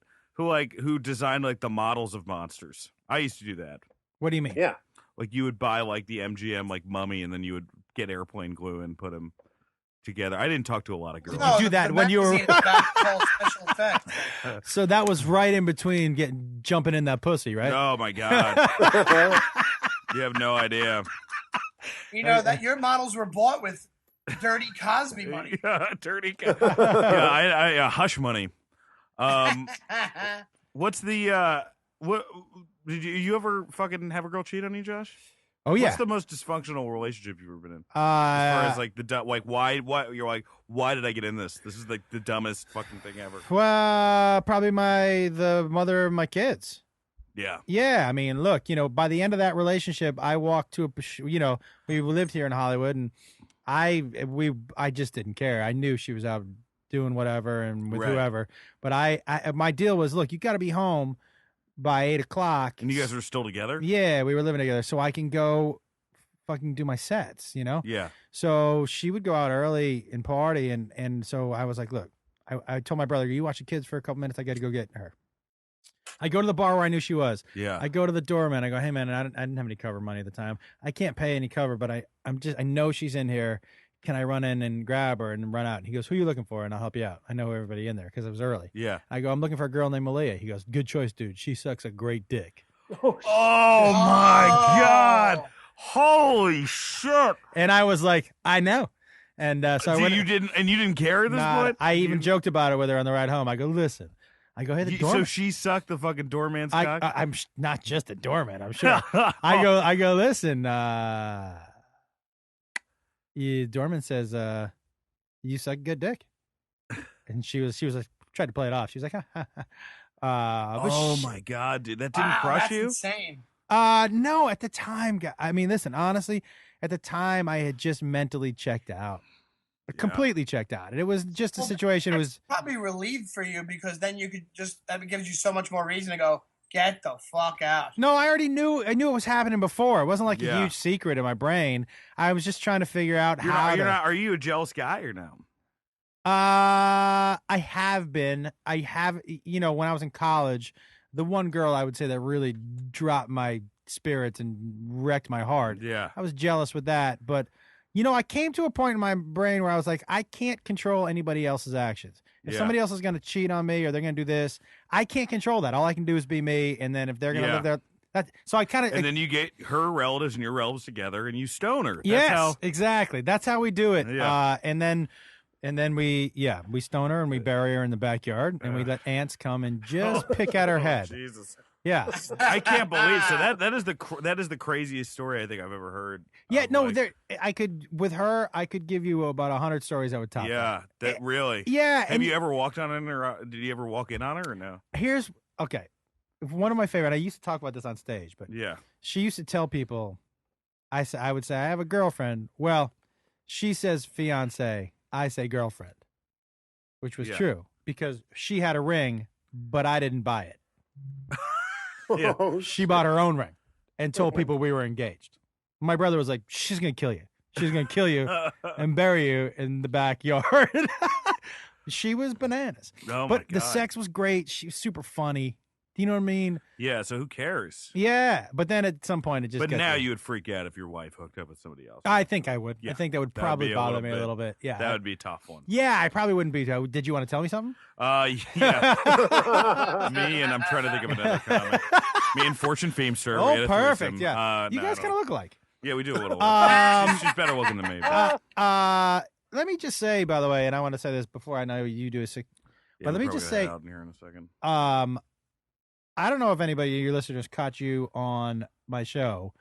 who designed like the models of monsters. I used to do that. What do you mean? Yeah. Like you would buy like the MGM like mummy, and then you would get airplane glue and put them together. I didn't talk to a lot of girls. No, you do that when you were special effects. So that was right in between jumping in that pussy, right? Oh my god! You have no idea. You know that your models were bought with dirty Cosby money. Yeah, dirty. I hush money. What's the what? Did you ever fucking have a girl cheat on you, Josh? Oh yeah. What's the most dysfunctional relationship you've ever been in? As far as like why you're like, why did I get in this? This is like the dumbest fucking thing ever. Well, probably the mother of my kids. Yeah. Yeah, I mean, look, by the end of that relationship, I walked to we lived here in Hollywood, and I just didn't care. I knew she was out doing whatever and with whoever, but my deal was, look, you got to be home by 8:00. And you guys were still together? Yeah, we were living together, so I can go fucking do my sets, Yeah. So she would go out early and party, and so I was like, look, I told my brother, you watch the kids for a couple minutes, I got to go get her. I go to the bar where I knew she was. Yeah. I go to the doorman. I go, hey man, I didn't have any cover money at the time. I can't pay any cover, but I know she's in here. Can I run in and grab her and run out? And he goes, who are you looking for? And I'll help you out. I know everybody in there because it was early. Yeah. I go, I'm looking for a girl named Malia. He goes, good choice, dude. She sucks a great dick. Oh my God. Holy shit. And I was like, I know. And so you didn't care at this point? I even joked about it with her on the ride home. I go, listen. I go, hey, the doorman. So she sucked the fucking doorman's cock? I'm not just a doorman, I'm sure. I go, listen, doorman says, you suck good dick. And she was like, tried to play it off. She was like, my God, dude. That didn't crush you? That's insane. No, at the time, I mean, listen, honestly, at the time I had just mentally checked out. Completely checked out. And it was just a situation. It was probably relieved for you because then you could that gives you so much more reason to go, get the fuck out. No, I already knew. I knew it was happening before. It wasn't like a huge secret in my brain. I was just trying to figure out Are you a jealous guy or no? I have been. I have, when I was in college, the one girl I would say that really dropped my spirits and wrecked my heart. Yeah. I was jealous with that, but I came to a point in my brain where I was like, I can't control anybody else's actions. If somebody else is going to cheat on me or they're going to do this, I can't control that. All I can do is be me. And then if they're going to live there, so I kind of. And then you get her relatives and your relatives together and you stone her. Yes, exactly. That's how we do it. Yeah. And then we stone her and we bury her in the backyard and we let ants come and just pick at her head. Jesus. Yeah, I can't believe so. That is the craziest story I think I've ever heard. Yeah, no, I could give you about 100 stories I would top. Yeah, that really. Yeah, have you ever walked on her? Or did you ever walk in on her or no? Here's okay. One of my favorite. I used to talk about this on stage, but she used to tell people. I would say I have a girlfriend. Well, she says fiance. I say girlfriend, which was true because she had a ring, but I didn't buy it. She bought her own ring and told people we were engaged. My brother was like, she's going to kill you. She's going to kill you and bury you in the backyard. She was bananas. Oh, but my the God. sex was great. She was super funny. Do you know what I mean? Yeah, so who cares? Yeah, but then at some point it just. But gets now weird. you would freak out if your wife hooked up with somebody else. I think I would. Yeah, I think that would that'd probably be a bother little me a bit. little bit. Yeah, That would be a tough one. Yeah, I probably wouldn't be. Did you want to tell me something? Yeah. Me and I'm trying to think of another comic. Me and Fortune Feimster. we had Oh, a perfect. threesome. Yeah, you no, guys I kind of don't- look alike. Yeah, we do a little. She's better looking than me. Let me just say, by the way, and I want to say this before I know you do a sick. Yeah, but let we're me probably just gonna say, head out in here in a second. I don't know if anybody of your listeners caught you on my show,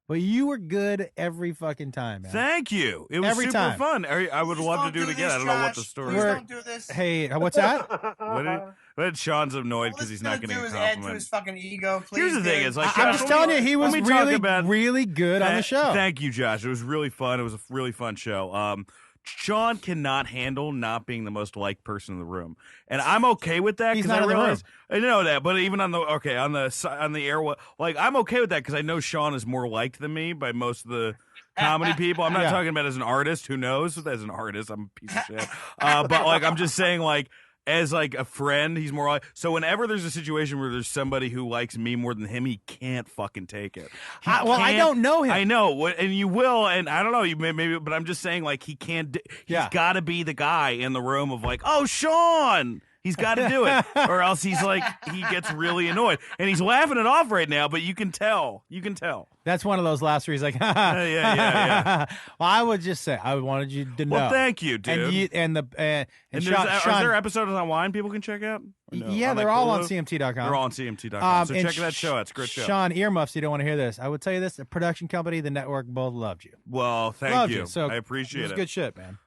but you were good every fucking time, man. Thank you. It was Every super time. fun. I would Please love to don't do it do again. this, I don't know what the Josh. story Please is. don't do this. Hey, what's that? What Sean's annoyed All because this he's not is gonna getting do a is add to compliment. his fucking ego. Please, Here's the thing: dude. is like I'm Josh, just when telling we- you, he when was we talk really, about- really good on the show. Thank you, Josh. It was really fun. It was a really fun show. Sean cannot handle not being the most liked person in the room, and I'm okay with that He's because not I in the realize I know that. But even on the air, like I'm okay with that because I know Sean is more liked than me by most of the comedy people. I'm not Yeah. talking about as an artist. Who knows? As an artist, I'm a piece of shit. But like I'm just saying, like. As like a friend, he's more like so. Whenever there's a situation where there's somebody who likes me more than him, he can't fucking take it. He I can't- don't know him. I know, and you will, and I don't know. You maybe, but I'm just saying, like he can't. He's Yeah. got to be the guy in the room of like, oh, Sean. He's got to do it, or else he's like he gets really annoyed, and he's laughing it off right now. But you can tell. You can tell. That's one of those laughs where he's like, yeah. Well, I would just say I wanted you to know. Well, thank you, dude. And And Sean, are there episodes online people can check out? Or no? yeah, On, they're like, all on Hulu? CMT.com. They're all on CMT.com. So and check that show out. It's a great show. Sean, earmuffs, you don't want to hear this. I would tell you this: the production company, the network, both loved you. Well, thank Loved you. So I appreciate it. Was it. good shit, man.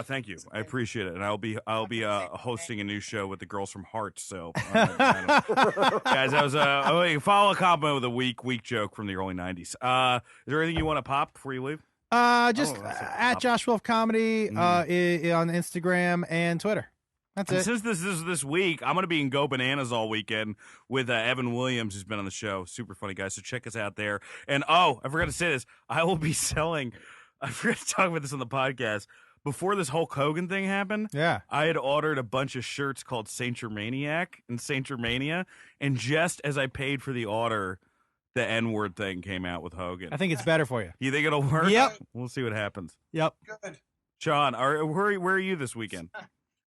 Thank you. I appreciate it, and I'll be hosting a new show with the girls from Heart. So, guys, that was follow a compliment with a weak joke from the early '90s. Is there anything you want to pop before you leave? Just that's a at pop. Josh Wolf Comedy Mm. on Instagram and Twitter. That's And it. since this is this week, I'm going to be in Go Bananas all weekend with Evan Williams, who's been on the show. Super funny guy. So check us out there. And I forgot to say this. I will be selling. I forgot to talk about this on the podcast. Before this Hulk Hogan thing happened, Yeah. I had ordered a bunch of shirts called Saint Germaniac and Saint Germania, and just as I paid for the order, the N-word thing came out with Hogan. I think it's better for you. You think it'll work? Yep. We'll see what happens. Yep. Good. Sean, where are you this weekend?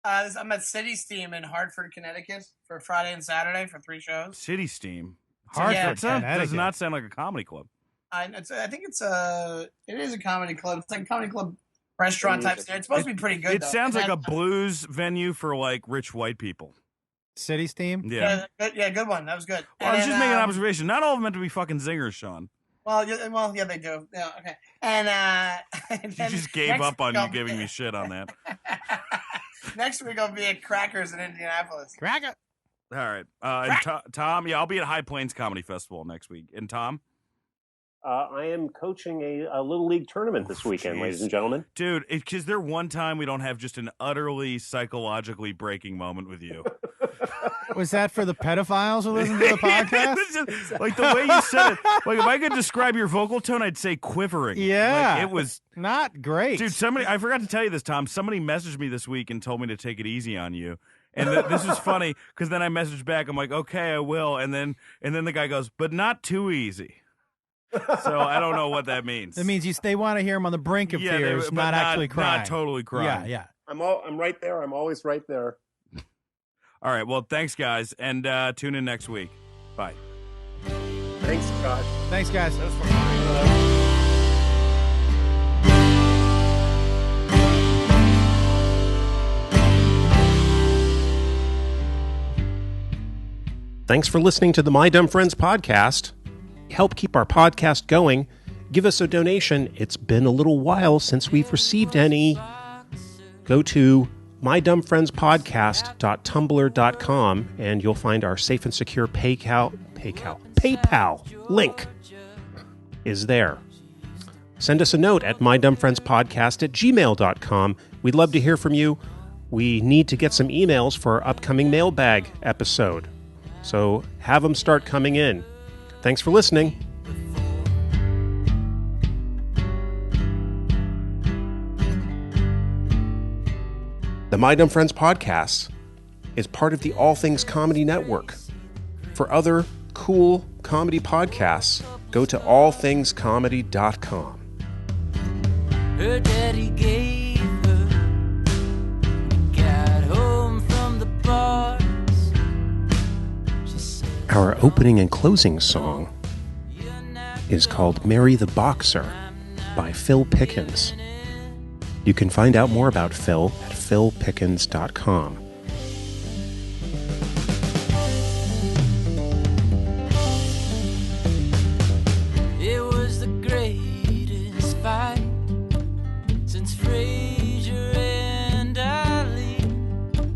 I'm at City Steam in Hartford, Connecticut for Friday and Saturday for 3 shows. City Steam. Hartford, Yeah. Does Connecticut. not sound like a comedy club. I think it is a comedy club. It's like a comedy club restaurant type. It's supposed to be pretty good. It though. sounds And like a then- blues venue for like rich white people. City Steam. Yeah. good one. That was good. Well, I was And just then, making an observation. Not all of them meant to be fucking zingers, Sean. Well, yeah, they do. Yeah, okay. And You then just gave next up on week you I'll- giving me shit on that. Next week I'll be at Crackers in Indianapolis. Crack it. All right. And Tom, yeah, I'll be at High Plains Comedy Festival next week. And Tom? I am coaching a little league tournament this weekend, jeez. ladies and gentlemen. Dude, is there one time we don't have just an utterly psychologically breaking moment with you? Was that for the pedophiles who listen to the podcast? It's just, like the way you said it. Like if I could describe your vocal tone, I'd say quivering. Yeah. Like, it was Not great. Dude, I forgot to tell you this, Tom. Somebody messaged me this week and told me to take it easy on you. And this is funny because then I messaged back. I'm like, okay, I will. And then the guy goes, but not too easy. So I don't know what that means. That means they want to hear him on the brink of tears, but not actually crying. Not totally crying. Yeah. I'm right there. I'm always right there. All right. Well, thanks, guys. And tune in next week. Bye. Thanks, Josh. Thanks, guys. Thanks for listening to the My Dumb Friends podcast. Help keep our podcast going. Give us a donation. It's been a little while since we've received any. Go to mydumbfriendspodcast.tumblr.com and you'll find our safe and secure PayPal link is there. Send us a note at mydumbfriendspodcast@gmail.com. We'd love to hear from you. We need to get some emails for our upcoming mailbag episode. So have them start coming in. Thanks for listening. The My Dumb Friends podcast is part of the All Things Comedy Network. For other cool comedy podcasts, go to allthingscomedy.com. Her daddy gave her, got home from the bars. She said, Our opening and closing song is called Mary the Boxer by Phil Pickens. You can find out more about Phil at philpickens.com. it was the greatest fight since Frazier and Ali.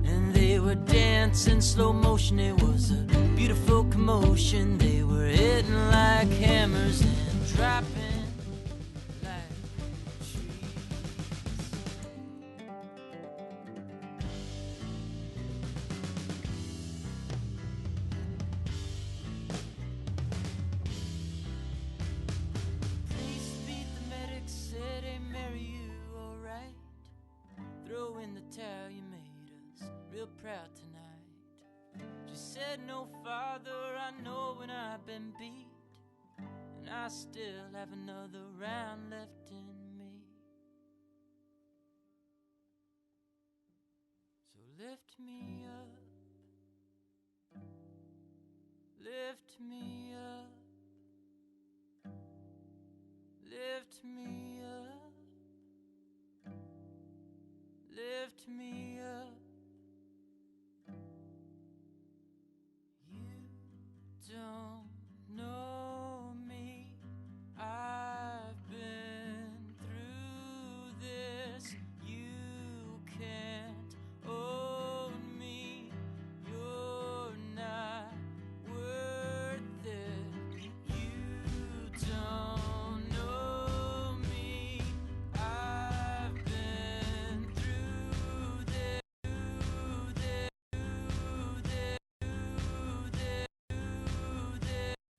And they were dancing slow motion. It was a beautiful commotion. They were hitting like hammers and dropping like trees. Priest beat the medic, said, hey, Mary, you alright? Throw in the towel, you made us real proud tonight. She said, no, Father, I know when I've been beat, and I still have another round left in me. So lift me up, lift me up, lift me